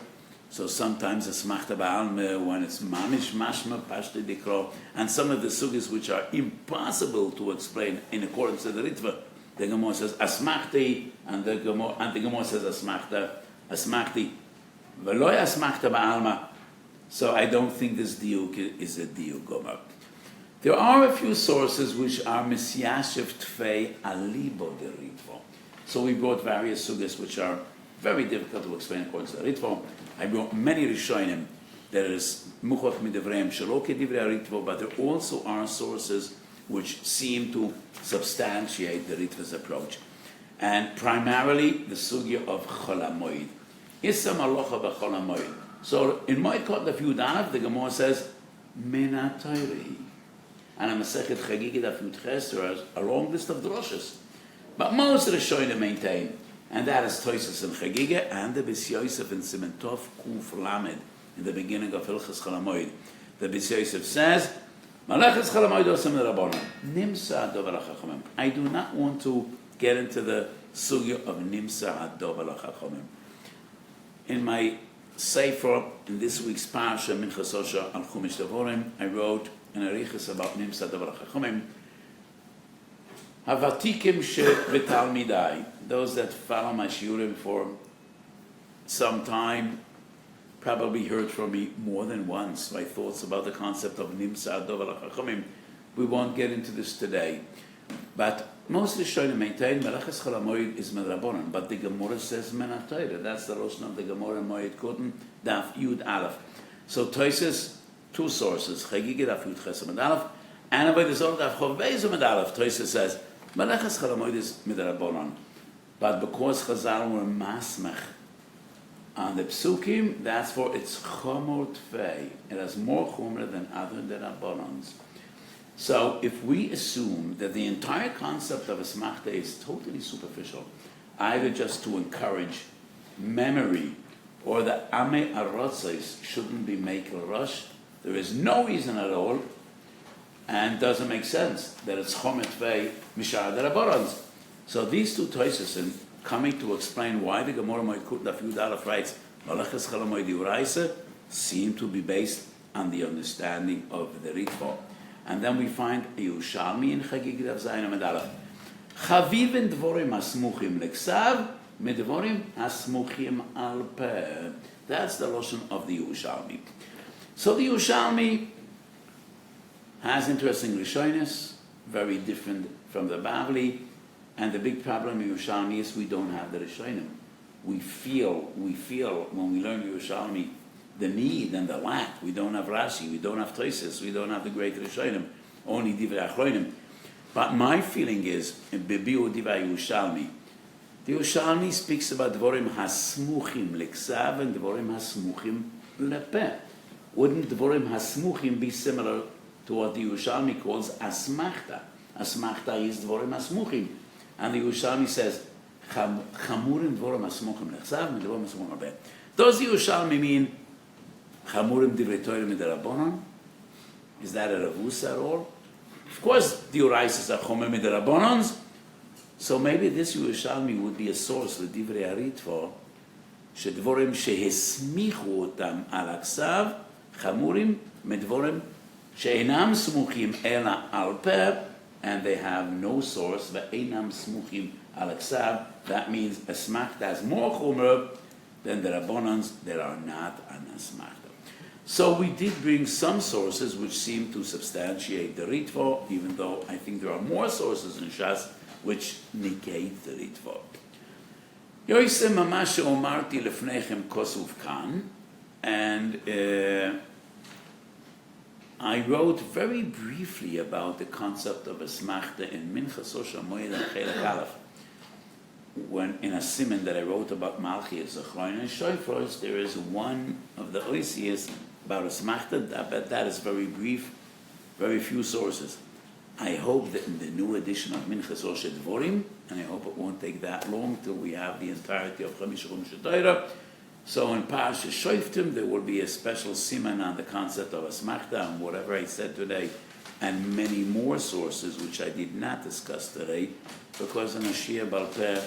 So sometimes asmachta ba'alma when it's mamish mashma pashte dikro, and some of the sugis which are impossible to explain in accordance to the Ritva, the Gemara says asmachti, and the Gemara says asmachti, veloy asmachta ba'alma. So I don't think this diuk is a diuk Gomer. There are a few sources which are misyashiv tfei alibo de Ritva. So we brought various sugis which are very difficult to explain according to the Ritva. I brought many Rishonim. There is muchach midevreim shelo kedivrei Ritva, but there also are sources which seem to substantiate the Ritva's approach. And primarily the sugya of Chol HaMoed. Issa malacha b'Chol HaMoed. So in Moed Kot Daf Yud Aleph, the Gemara says, Mena Torei. And in Masechet Chagigah Daf Yud Ches, there is a long list of droshes. But most of the Rishonim maintain, and that is Toisos and Chagigah, and the Bis Yosef and Siman Tov Kuf Lamed, in the beginning of Hilchas Chol HaMoed. The Bis Yosef says, Malachas Chol HaMoed Osem Rabbanan, Nimsa Adov HaChachamim. I do not want to get into the sugya of Nimsa Adov HaChachamim. In my Sefer, in this week's Parsha, Minchas Osha al Chumash Devorim, I wrote an arichas about Nimsa Adov HaChachamim. Havatikim she'v'talmidai, those that follow my shiurim for some time, probably heard from me more than once my thoughts about the concept of Nimsa Adov HaChachamim. We won't get into this today. But most of the Rishonim maintain Melachas Chol HaMoed is Medrabanan, but the Gemara says Mena Torei. That's the Lashon of the Gemara Moed Koten Daf Yud Aleph. So Toises, two sources, Chagigah Daf Yud Ches Amud Aleph, and by the Zohar Daf Chov Beis Amud Aleph, Toises says Melachas Chol HaMoed is Medrabanan, but because Chazal were masmech on the Psukim, that's for its Chomor Tvei. It has more Chomer than other Derabbanans. So if we assume that the entire concept of asmachta is totally superficial, either just to encourage memory, or that ame arotzos shouldn't be makel rush, there is no reason at all, and doesn't make sense that it's chomet vei mishar deraborans. So these two toises, coming to explain why the Gemara Moed Daf Yud Aleph writes Malachas Chol HaMoed Yuraisa, seem to be based on the understanding of the Ritva. And then we find a Yerushalmi in Chagigah Daf Zayin Amud Aleph. Chavivin dvorim hasmuchim leksav, medvorim hasmuchim al peh. That's the Lashon of the Yerushalmi. So the Yerushalmi has interesting Rishonis, very different from the Bavli, and the big problem in Yerushalmi is we don't have the Rishonim. We feel when we learn Yerushalmi the need and the lack. We don't have Rashi, we don't have Toises, we don't have the great Rishonim, only Divrei Achronim. But my feeling is, in Bebiu Divrei Yerushalmi, the Yerushalmi speaks about Dvorim Hasmuchim Leksav and Dvorim Hasmuchim Lepeh. Wouldn't Dvorim Hasmuchim be similar to what the Yerushalmi calls Asmachta? Asmachta is Dvorim Hasmuchim. And the Yerushalmi says, Chamurim Dvorim Hasmuchim Leksav and Dvorim Hasmuchim Lepeh. Does the Yerushalmi mean Chamurim Divrei Torah Midrabanan? Is that a Ravus at all? Of course, the Uraisas are Chomer Midrabanans. So maybe this Yerushalmi would be a source for Divrei Haritva, Shedvorim Shehesmichu Otam Al Aksav, Chamurim Medvorim She'enam Smuchim Ela Al Peh, and they have no source, Ve'enam Smuchim Al Aksav. That means Asmachta has more Chomer than the Rabbanans that are not an Asmachta. So we did bring some sources which seem to substantiate the Ritva, even though I think there are more sources in Shas which negate the Ritva. Yoise mamash omarti lefnechem kosuv kan, and I wrote very briefly about the concept of Asmachta in Minchas Osha Moed Chelek Aleph. When in a siman that I wrote about Malchus, Zechron and Shoifros, there is one of the Oisias about Asmachta, but that is very brief, very few sources. I hope that in the new edition of Minchas Rosh Dvorim, and I hope it won't take that long till we have the entirety of Chamish Sh'Torah. So in Parashat Shoftim, there will be a special siman on the concept of asmachta and whatever I said today, and many more sources which I did not discuss today, because in a Shiur Bal Peh,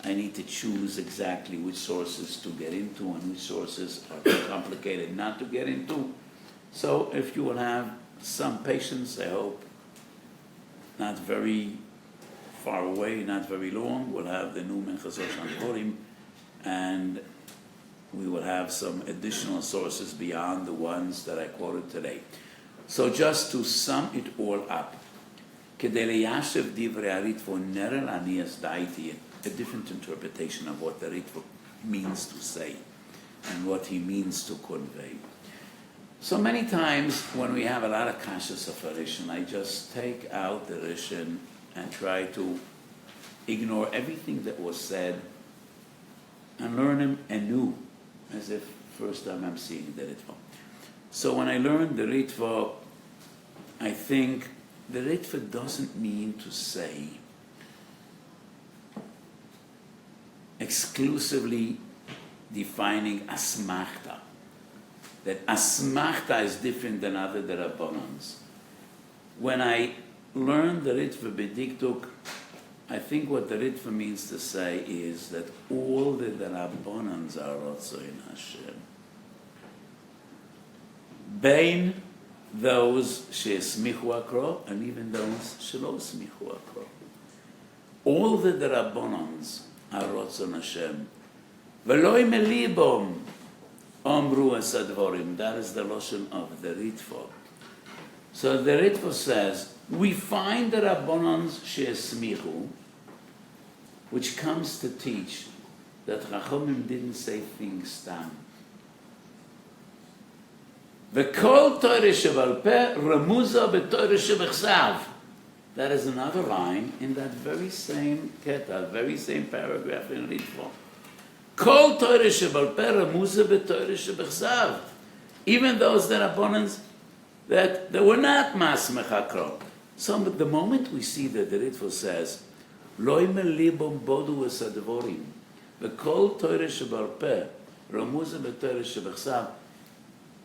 I need to choose exactly which sources to get into and which sources are too complicated not to get into. So if you will have some patience, I hope, not very far away, not very long, we'll have the new Minchas Rosh Dvorim, and we will have some additional sources beyond the ones that I quoted today. So just to sum it all up, כדי ליישב דברי הריטב"א נראה להניח דעתי a different interpretation of what the Ritva means to say and what he means to convey. So many times when we have a lot of kashas of a Rishon, I just take out the Rishon and try to ignore everything that was said and learn him anew, as if first time I'm seeing the Ritva. So when I learn the Ritva, I think the Ritva doesn't mean to say exclusively defining asmachta, that asmachta is different than other derabbanans. When I learned the Ritva B'diktuk, I think what the Ritva means to say is that all the derabbanans are Rotzoin Hashem. Bein those she'esmichu akro and even those she'lo esmichu akro. All the derabbanans are Rotzon Hashem. V'loi melibom omru es advorim. That is the loshon of the Ritva. So the Ritva says, we find the Rabbanans she'esmichu, which comes to teach that Chachamim didn't say things stam. V'kol Torah shebal peh remuza b'Torah shebechsav. That is another line in that very same keta, very same paragraph in Ritva. Kol Torah shebal peh remuza b'Torah shebechsav. Even those that are opponents that they were not masmech hakro. So the moment we see that the Ritva says, Loi melibom bodu es advorim, v'kol Torah shebal peh remuza b'Torah shebechsav,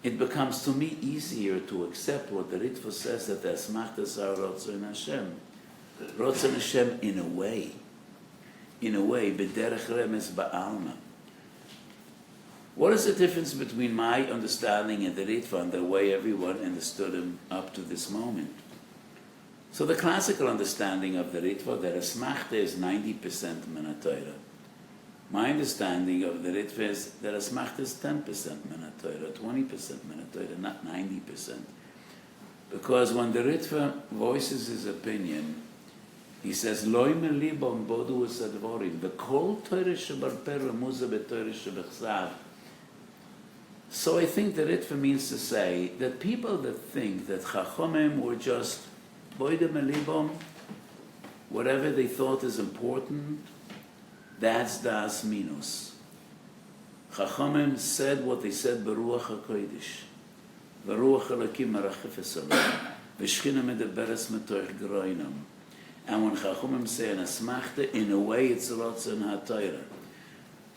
it becomes to me easier to accept what the Ritva says, that the asmachtas are Rotzon Hashem. Rotzon Hashem in a way, b'derech remes ba'alma. What is the difference between my understanding and the Ritva and the way everyone understood him up to this moment? So the classical understanding of the Ritva, that asmachta is 90% min haTorah. My understanding of the Ritva is that asmachta is 10% min haTorah, 20% min haTorah, not 90%. Because when the Ritva voices his opinion, he says, Loi melibom bodu es advorim, v'kol Torah shebal peh remuza b'Torah shebechsav. So I think the Ritva means to say that people that think that Chachamim were just boide melibom, whatever they thought is important, that's das minus. Chachamim said what they said beruach hakodesh, beruach Elokim merachefes alayim, v'shchina medaberes metoich groinam. And when Chachamim say an asmachta, in a way it's Rotzon HaTorah.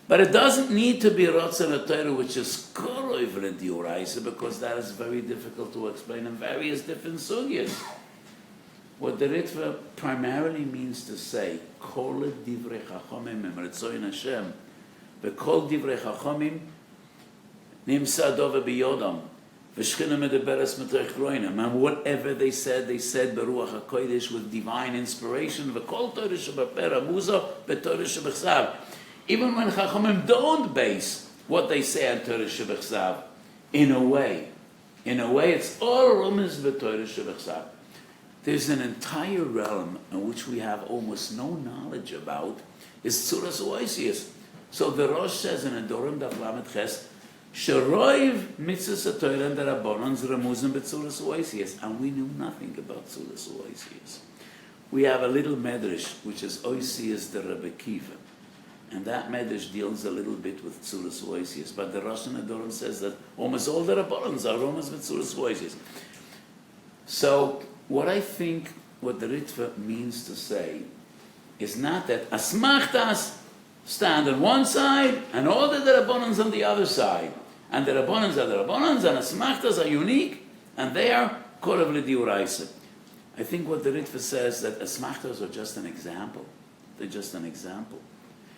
But it doesn't need to be Rotzon HaTorah, which is korov l'diuraisa, because that is very difficult to explain in various different sugyas. What the Ritva primarily means to say, Kol divrei chachamim em retzoin Hashem, v'kol divrei chachamim nimsa dova biyodam, v'shchina medaberes metoich groinam. And whatever they said beruach hakodesh with divine inspiration. V'kol Torah shebal peh remuza b'Torah shebechsav. Even when chachamim don't base what they say on Torah shebechsav, in a way, it's all rumors b'Torah shebechsav. There's an entire realm in which we have almost no knowledge about, is Tzuras Oisius. So the Rosh says in Adorim Daf Lamed Ches, Sheroiv mitzvahs HaTorah and the Rabbanans remuzim b'Tzuras Oisius, and we knew nothing about Tzuras Oisius. We have a little medrash, which is Oisius the Rebbe Kiva, and that medrash deals a little bit with Tzuras Oisius, but the Rosh in Adorim says that almost all the Rabbanans are almost b'Tzuras Oisius. So what I think what the Ritva means to say is not that Asmachtas stand on one side and all the Rabbanans on the other side. And the Rabbanans are the Rabbanans and Asmachtas are unique and they are Korav L'Diuraisa. I think what the Ritva says that Asmachtas are just an example. They're just an example.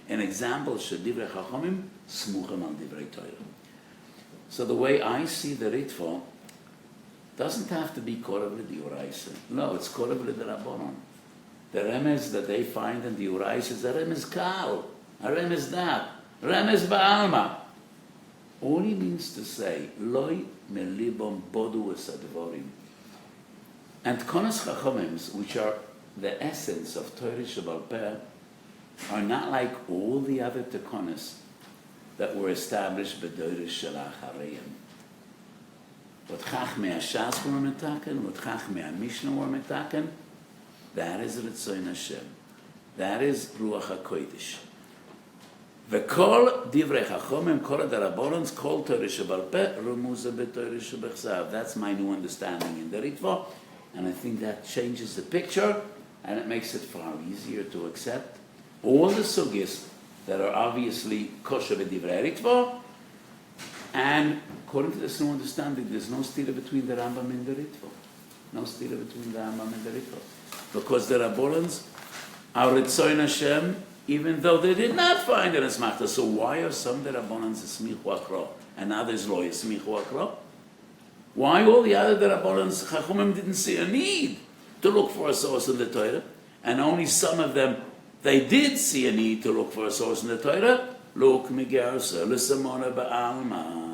An example Shedivrei Chachomim Smuchim al Divrei Torah. So the way I see the Ritva doesn't have to be Korav L'Diuraisa. No, it's Korav L'Drabanan. The remez that they find in the Uraisa is a remez Kal, a remez Dat, remez Ba'alma. All he means to say, Loi melibom bodu esadvorim. And Konas Chachomims, which are the essence of Torah Shebal Peh, are not like all the other Tekonas that were established b'Torah Shel Achareim. What Chachmei HaShas were metaken, what Chachmei HaMishnah were metaken, that is Ritzoin Hashem. That is Ruach HaKodesh. V'kol divrei chachomim, kol hadarabonans, kol Torah shebal peh, rumuza b'Torah shebechsav. That's my new understanding in the Ritva, and I think that changes the picture, and it makes it far easier to accept all the sugis that are obviously kosher b'divrei Ritva, and according to this new understanding, there's no stira between the Rambam and the Ritva. No stira between the Rambam and the Ritva. Because the Rabbanans are Ritzoin Hashem, even though they did not find it as Machta. So why are some the Rabbanans Esmichu Akro and others Lo Esmichu Akro? Why all the other Rabbanans Chachumim didn't see a need to look for a source in the Torah, and only some of them they did see a need to look for a source in the Torah? Look Migersa L'Samona Ba'alma.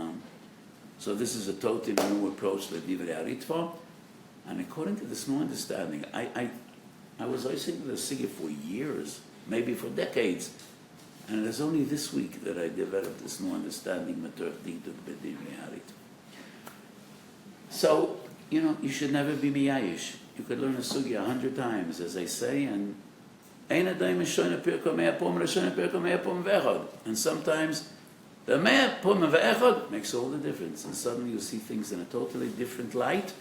So this is a totally new approach to the Divrei Ritva, and according to this new understanding, I was listening to the Sigurd for years, maybe for decades, and it is only this week that I developed this new understanding. So, you should never be miyayish. You could learn a sugi 100 times, as they say, and sometimes the mea pum ve'echad makes all the difference, and suddenly you see things in a totally different light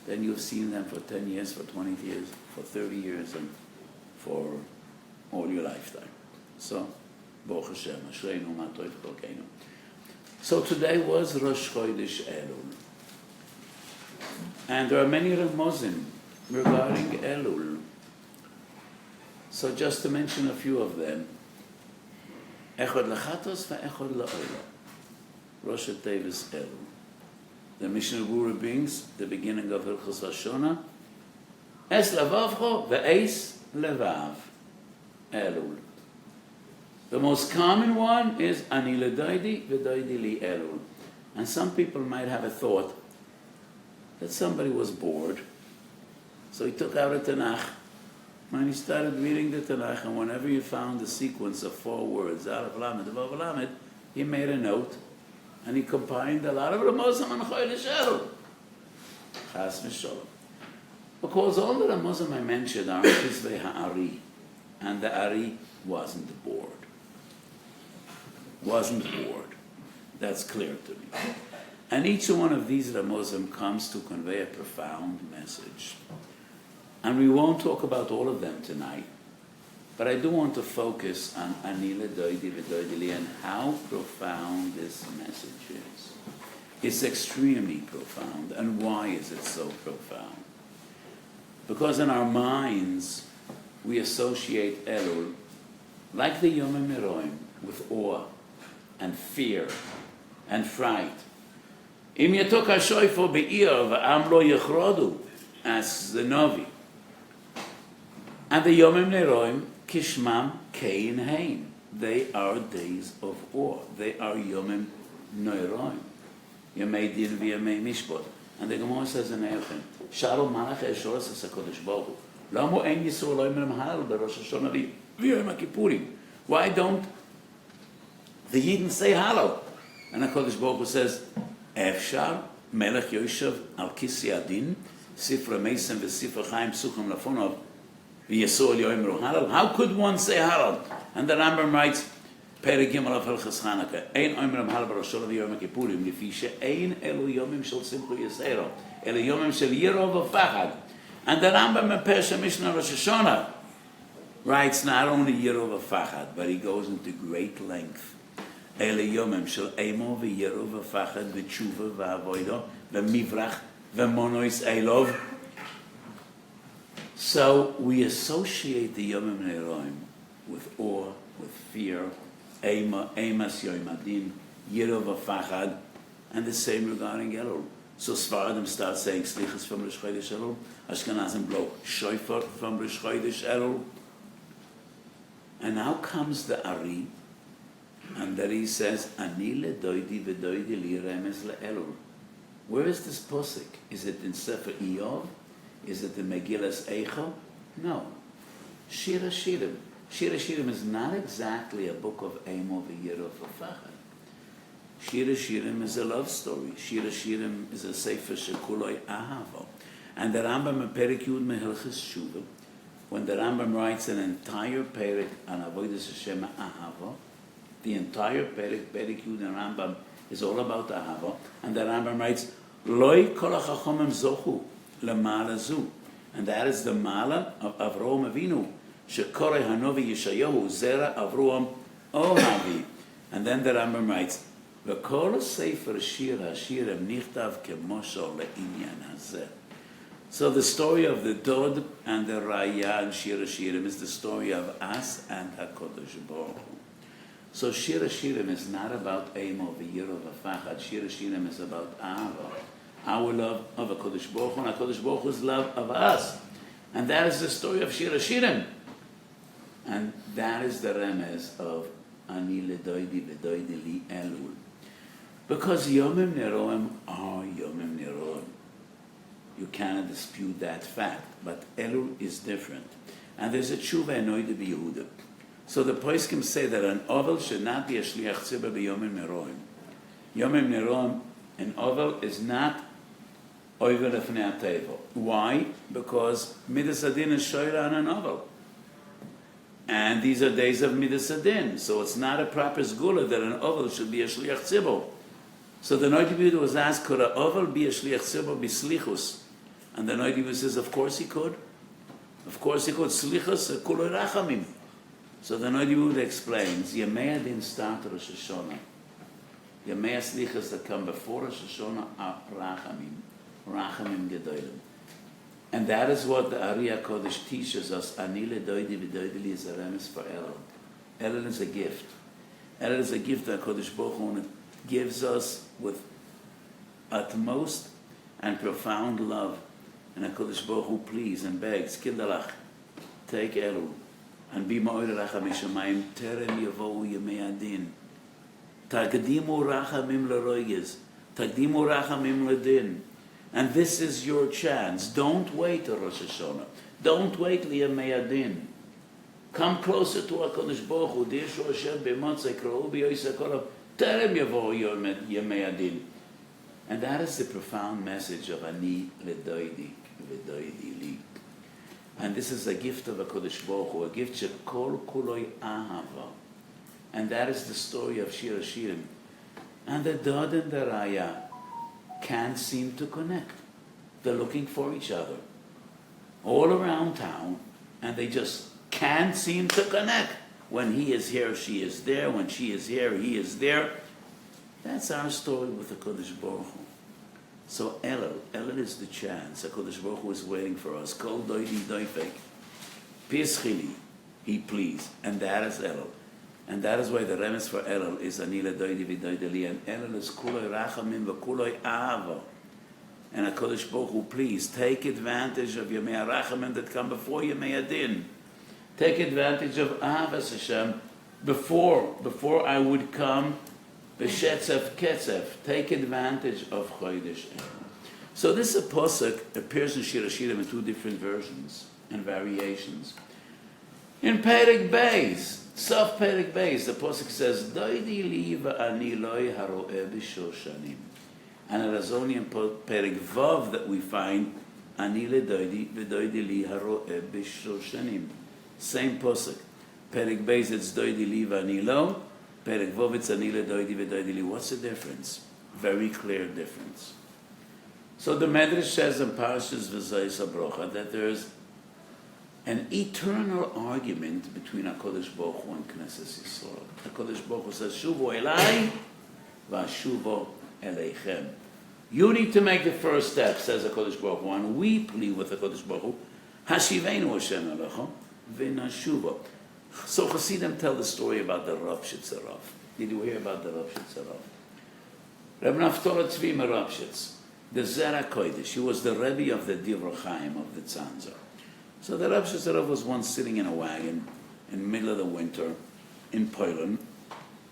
than you've seen them for 10 years, for 20 years, for 30 years, and for all your lifetime. So, Baruch Hashem, Ashreinu Ma'atov Kolkeinu. So today was Rosh Chodesh Elul. And there are many Ramozim regarding Elul. So just to mention a few of them, Echad Lachatos ve'Echad La'ola. Rosh Tevis Elul. The Mishnah Guru brings the beginning of Hilchos Hashona. Es Lavavcho ve'Eis Levav. Elul. The most common one is Ani L'Doidi v'Doidi Li Elul. And some people might have a thought that somebody was bored, so he took out a Tanakh, and he started reading the Tanakh, and whenever he found the sequence of 4 words, Aleph Lamed, Vav Lamed, he made a note, and he combined a lot of Ramozim and Chodesh Elul. Chas v'sholom. Because all the Ramozim I mentioned are Kisvei Ha'ari, and the Ari wasn't bored. Wasn't bored. That's clear to me. And each one of these Ramozim comes to convey a profound message. And we won't talk about all of them tonight, but I do want to focus on Ani L'Doidi v'Doidi Li and how profound this message is. It's extremely profound. And why is it so profound? Because in our minds, we associate Elul, like the Yom with awe and fear and fright. Im yatok ha-shoifo be'ir v'am lo yechrodu, as the Novi. And the Yomim Neroim, kishmam kein hein. They are days of awe. They are Yomim Neroim. Yomei din v'yomei mishpot. And the Gemara says in Eichem, Shalom malach eshoras es HaKadosh Baruch Hu. Lamo ein yisur lo yomim halal b'Rosh Hashanah v'yom HaKippurim. Why don't the Yidden say halal? And HaKadosh Baruch Hu says, Efshar melech yoshev al kisi adin, sifra meisem v'sifra chaim psuchim lafonov v'yisur lo yomim halal. How could one say halal? And the Rambam writes, פרק ג' of הלכס חנוכה, אין אומרים הלאה בראשון ויום הכיפורים, לפי שאין אלו יומים של שמחו יסרו, אלו יומים של יראה ופחד. And the Rambam in Pesha Mishnah Rosh Hashanah writes not only yirah v'fachad, but he goes into great length. Ele yomim shel emo v'yirah v'fachad v'tshuva v'avodah v'mivrach v'monois elov. So we associate the yomim neroim with awe, with fear, emas yom adin, yirah v'fachad, and the same regarding Elul. So Sfaradim start saying slichas from Rosh Chodesh Elul, Ashkenazim blow shofar from Rosh Chodesh Elul. And now comes the Ari, and there he says, Ani ledoidi v'doidi li remes le'elul. Where is this posik? Is it in Sefer Iyov? Is it in Megillas Eicha? No. Shir HaShirim. Shir HaShirim is not exactly a book of Emo v'yirah v'fachad. Shir HaShirim is a love story. Shir HaShirim is a sefer shekuloi ahavo. And the Rambam in Perek Yud Mehilchis Shuvah, when the Rambam writes an entire Perek on Avodas Hashem ahavo, the entire Perek Yud and Rambam is all about ahavo, and the Rambam writes, Loi kol hachachomim zochu lemala zu, and that is the mala of Avraham Avinu, shekorei hanovi Yeshayahu zera Avraham ohavi. And then the Rambam writes, וכל ספר שיר השירים נכתב כמושל לעניין הזה. So the story of the Dod and the Raya and Shir HaShirim is the story of us and HaKadosh Baruch Hu. So Shir HaShirim is not about Emo v'yirah v'fachad. Shir HaShirim is about Ahava, our love of HaKadosh Baruch Hu and HaKadosh Baruch Hu's love of us. And that is the story of Shir HaShirim. And that is the remez of Ani ledoidi v'doidi li elul. Because Yomim Neroim are Yomim Neroim. You cannot dispute that fact. But Elul is different. And there's a tshuva anoid b'Yehuda. So the poskim say that an ovel should not be a shliach tzibur b'Yomim Neroim. Yomim Neroim, an ovel is not oivel lefnei hatevel. Why? Because Midas Adin is shoyra on an ovel. And these are days of Midas Adin. So it's not a proper sgula that an ovel should be a shliach tzibur. So the Noid Yehuda was asked, could a ovel be a shliach tzibur b'slichus? And the Noid Yehuda says, of course he could. Of course he could. Slichus kuloi rachamim. So the Noid Yehuda explains, Yemei Adin start Rosh Hashanah. Yemei Slichus that come before Rosh Hashanah are rachamim. Rachamim gedolim. And that is what the Ari HaKodesh teaches us. Ani ledoidi v'doidi li is a remes for Elul. Elul is a gift. Elul is a gift that HaKodesh Baruch Hu gives us with utmost and profound love. And HaKadosh Baruch Hu pleads and begs, Kindalach, take Elul, and be ma'or rachamim shamayim, terem yavohu yemei adin. Taqdimu rachamim l'royes, taqdimu rachamim l'din. And this is your chance. Don't wait till Rosh Hashanah. Don't wait liyemei adin. Come closer to HaKadosh Baruch Hu, Dirshu Hashem b'motzei kra'u b'yoyis HaKolav, terem yavohu yemei adin. And that is the profound message of Ani ledoidi v'doidi li. And this is a gift of HaKadosh Baruch Hu, a gift shekol kuloi ahava. And that is the story of Shir HaShirim. And the Dod and the Raya can't seem to connect. They're looking for each other all around town, and they just can't seem to connect. When he is here, she is there. When she is here, he is there. That's our story with HaKadosh Baruch Hu. So Elul is the chance. HaKadosh Baruch Hu is waiting for us. Kol doidi doifek. Pischili, he please. And that is Elul. And that is why the remes for Elul is Anila doidi v'doidi li. And Elul is kuloi rachamim v'kuloi ahava. And HaKadosh Baruch Hu, please, take advantage of Yemei HaRachamim that come before Yemei Adin. Take advantage of Ahavas Hashem before I would come B'shetzef ketzef. Take advantage of Chodesh Elul. So this pasuk appears in Shir HaShirim in two different versions and variations. In Perek Beis, Sof Perek Beis, the pasuk says, Doidi li va'ani loi haro'eh b'shoshanim. And it is only in Perek Vav that we find Ani ledoidi v'doidi li haro'eh b'shoshanim. Same pasuk. Perek Beis it's Doidi li va'ani lo. Perek Vovitz Anile Doidi Vedoidi Li. What's the difference? Very clear difference. So the Medrash says in Parshas V'Zayis HaBrocha that there's an eternal argument between HaKadosh Baruch Hu and Knesset Yisrael. HaKadosh Baruch Hu says, Shuvu Elai v'ashuvo Eleichem. You need to make the first step, says HaKadosh Baruch Hu, and we plead with HaKadosh Baruch Hu, Hashivenu Hashem Alecha v'nashuva. So Chassidim tell the story about the Rav Shitzarav. Did you hear about the Rav Shitzarav? Reb Naftorah Tzvi Merabshitz, the Zera Kodesh, he was the Rebbe of the Divrei Chaim of the Tzanzar. So the Rav Shitzarav was once sitting in a wagon in the middle of the winter in Poland,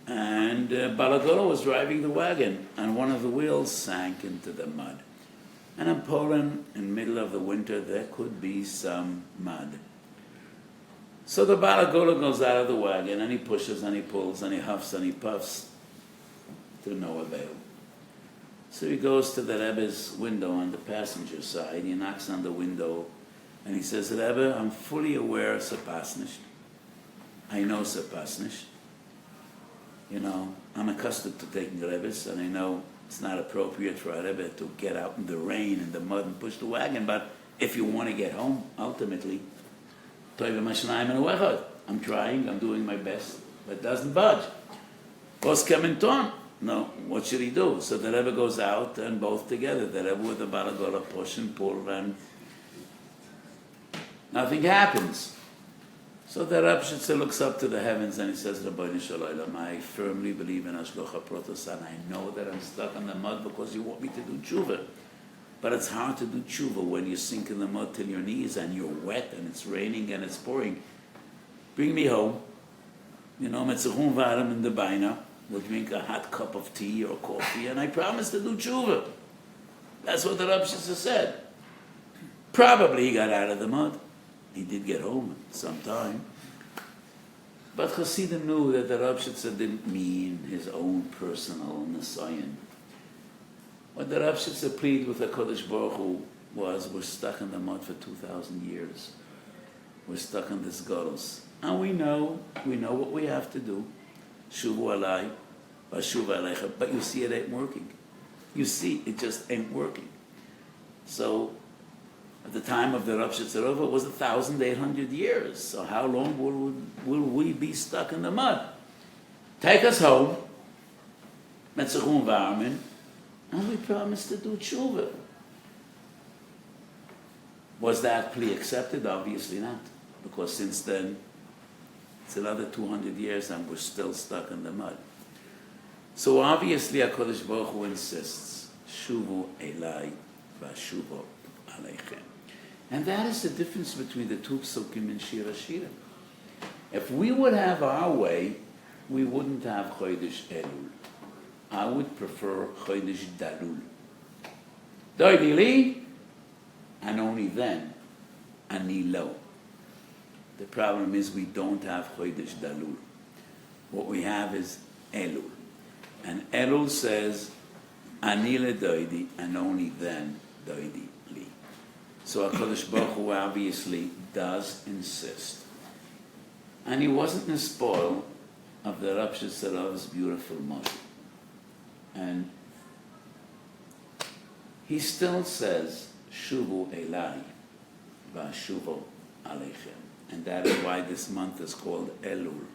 and Balagora was driving the wagon, and one of the wheels sank into the mud. And in Poland, in the middle of the winter, there could be some mud. So the Balagora goes out of the wagon, and he pushes, and he pulls, and he huffs, and he puffs, to no avail. So he goes to the Rebbe's window on the passenger side, he knocks on the window, and he says, Rebbe, I'm fully aware of Sapasnish. I know Sapasnish. You know, I'm accustomed to taking Rebbes, and I know it's not appropriate for a Rebbe to get out in the rain and the mud and push the wagon, but if you want to get home, ultimately, I'm trying, I'm doing my best, but it doesn't budge. What's coming on? No, what should he do? So the Rebbe goes out, and both together, the Rebbe with the Balagora push and pull, and nothing happens. So the Rav Shitzer looks up to the heavens and he says, Rabbeinu Shalom, I firmly believe in Ashlocha Protos, and I know that I'm stuck in the mud because you want me to do tshuva. But it's hard to do tshuva when you sink in the mud till your knees and you're wet and it's raining and it's pouring. Bring me home. You know, Metzuchum Varam in the Baina. We'll drink a hot cup of tea or coffee, and I promise to do tshuva. That's what the Rav Shitzer said. Probably he got out of the mud. He did get home sometime. But Chassidim knew that the Rav Shitzer didn't mean his own personal Nisayan. What the Rav Shitzer pleaded with HaKadosh Baruch Hu was, we're stuck in the mud for 2,000 years. We're stuck in this Goros. And we know what we have to do. Shuvu alai, vashuv aleicha. But you see, it ain't working. You see, it just ain't working. So, at the time of the Rav Shitzer, it was 1,800 years. So how long will we be stuck in the mud? Take us home, Metzuchum Varmin, and we promise to do tshuva. Was that plea accepted? Obviously not. Because since then, it's another 200 years and we're still stuck in the mud. So obviously HaKadosh Baruch Hu insists, Shuvu Elai Vashuvo Aleichem. And that is the difference between the two psukim in Shir HaShirim. If we would have our way, we wouldn't have Chodesh Elul. I would prefer Chodesh Dalul. Doidi li, and only then, Ani lo. The problem is we don't have Chodesh Dalul. What we have is Elul. And Elul says, Ani le doidi, and only then, doidi li. So HaKadosh Baruch Hu obviously does insist. And he wasn't in spoil of the Rav Shitzerov's beautiful moshe. And he still says, Shuvu Elai, Vashuvo Aleichem. And that is why this month is called Elul.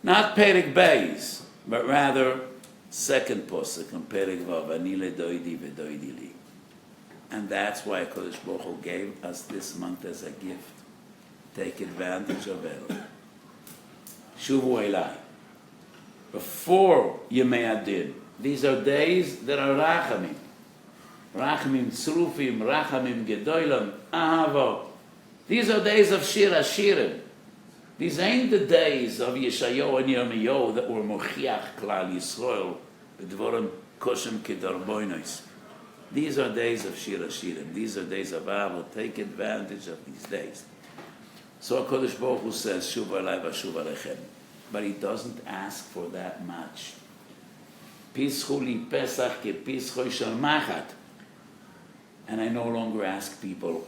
Not Perek Beis, but rather second posuk in Perek Vav, Ani le doidi vedoidi li. And that's why HaKadosh Baruch Hu gave us this month as a gift. Take advantage of Elul. Shuvu Elai. Before Yemei Adin. These are days that are Rachamim. Rachamim Tzrufim, Rachamim Gedolim, Ahavo. These are days of Shir HaShirim. These ain't the days of Yeshayahu and Yirmiyahu that were Mochiach Klal Yisrael, B'dvorim Koshem Kedarboinos. These are days of Shir HaShirim. These are days of Avo. Take advantage of these days. So HaKadosh Baruch Hu says, Shuv Alai Vashuv Aleichem. But he doesn't ask for that much. Pischu li Pesach ke pischu shel machat. And I no longer ask people,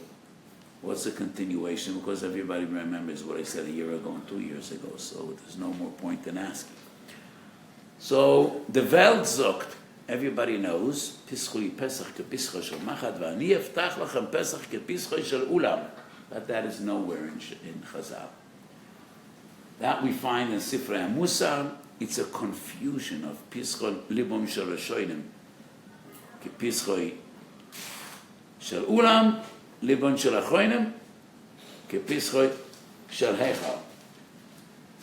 What's the continuation? Because everybody remembers what I said a year ago and 2 years ago, so there's no more point in asking. So, the Welt sagt, everybody knows, Pischoi Pesach ke Pischoi shel Machad, v'ani eftach lachem Pesach ke Pischoi shel Ulam. But that is nowhere in Chazal. That we find in Sifrei HaMusar. It's a confusion of Pischoi Libom shel Rishonim ke Pischoi shel Ulam, Libon shel Achronim ke Pischoi shel Heichal.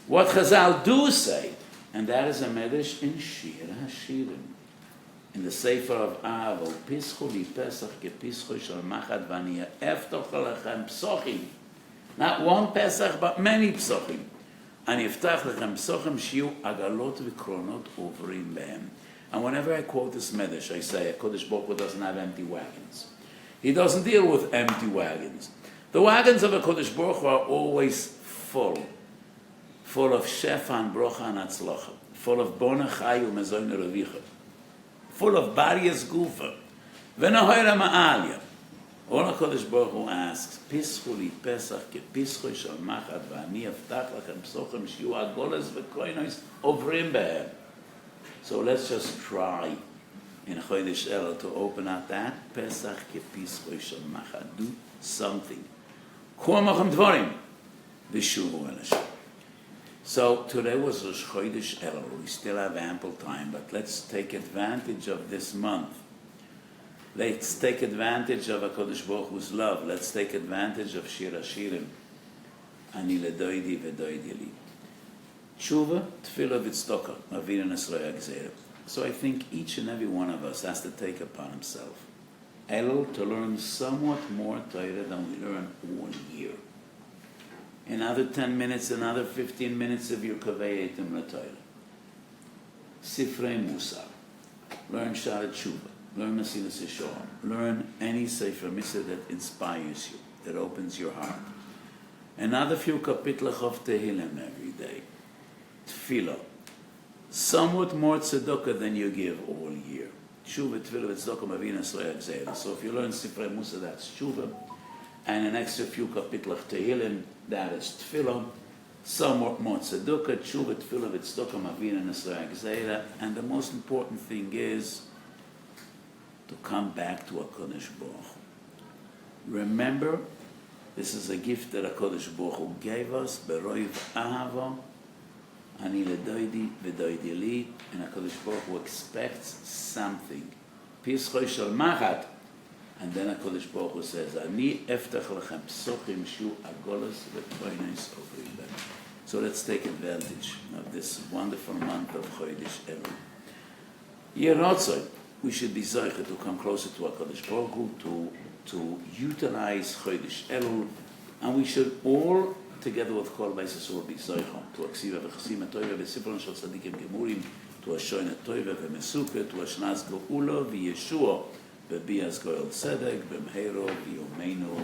What Chazal do say, and that is a medrash in Shiur HaShirim, in the Sefer of Av, Pischu li Pesach ke Pischu shel Machad v'ani eftach lechem psochim. Not one Pesach, but many psochim. Ani eftach lechem psochim shiu agalot v'kronot uvrim behem. And whenever I quote this medrash, I say, HaKadosh Baruch Hu doesn't have empty wagons. He doesn't deal with empty wagons. The wagons of HaKadosh Baruch Hu are always full of shefa and brocha and atzlacha, full of bona chayu mezoin revicha, full of bariyas gufa, v'nahoyra ma'alya. All HaKadosh Baruch Hu asks, Pischu li Pesach ke Pischu shel Machad v'ani eftach lachem psochim shiu agolas v'koinos ovrim behem. So let's just try in Chodesh Elul to open out that Pesach ke Pischu shel Machad. Do something. Kuamachem dvarim v'shuvu. So today was Rosh Chodesh Elul. We still have ample time, but let's take advantage of this month. Let's take advantage of HaKadosh Baruch Hu's love. Let's take advantage of Shiur HaShirim. Ani ledoidi v'doidi li. Tshuva, tefillah v'tzedakah, avinu nesroya gzeira. So I think each and every one of us has to take upon himself Elul to learn somewhat more Torah than we learn all year. Another 10 minutes, another 15 minutes of your Kavei Eitim LaTorah. Sifrei Musar. Learn Shara Tshuva. Learn Mesilas Yesharim. Learn any Sefer Mitzvah that inspires you, that opens your heart. Another few kapitlach of Tehillim every day. Tefillah. Somewhat more tzedakah than you give all year. Tshuva, tefillah, v'tzedakah, mavina, sroya, gzeira. So if you learn Sifrei Musar, that's Tshuva. And an extra few kapitlach Tehillim, that is tefillah, somewhat more tzedukah, tshuva, tefillah, v'tzedakah, mavina, nesroya, gzeira. And the most important thing is to come back to HaKadosh Baruch Hu. Remember, this is a gift that HaKadosh Baruch Hu gave us, beroiv ahava, ani ledoidi v'doidi li, and HaKadosh Baruch Hu expects something. Pischoi shel Machad. And then HaKadosh Baruch Hu says, Ani eftach lechem psochim shu agolas v'koinos ovrim behem. So let's take advantage of this wonderful month of Chodesh Elul. Yerotzoi, we should be zeicha to come closer to HaKadosh Baruch Hu, to utilize Chodesh Elul, and we should all, together with Kol Weiss, be zeicha to aksiva v'chasim ha'toiva v'sifron shel tzadikim gemurim, to ashoin ha'toiva v'mesuka, to ashnas geula v'yeshua, בביאס גואל צדק, במהרו ויומנו.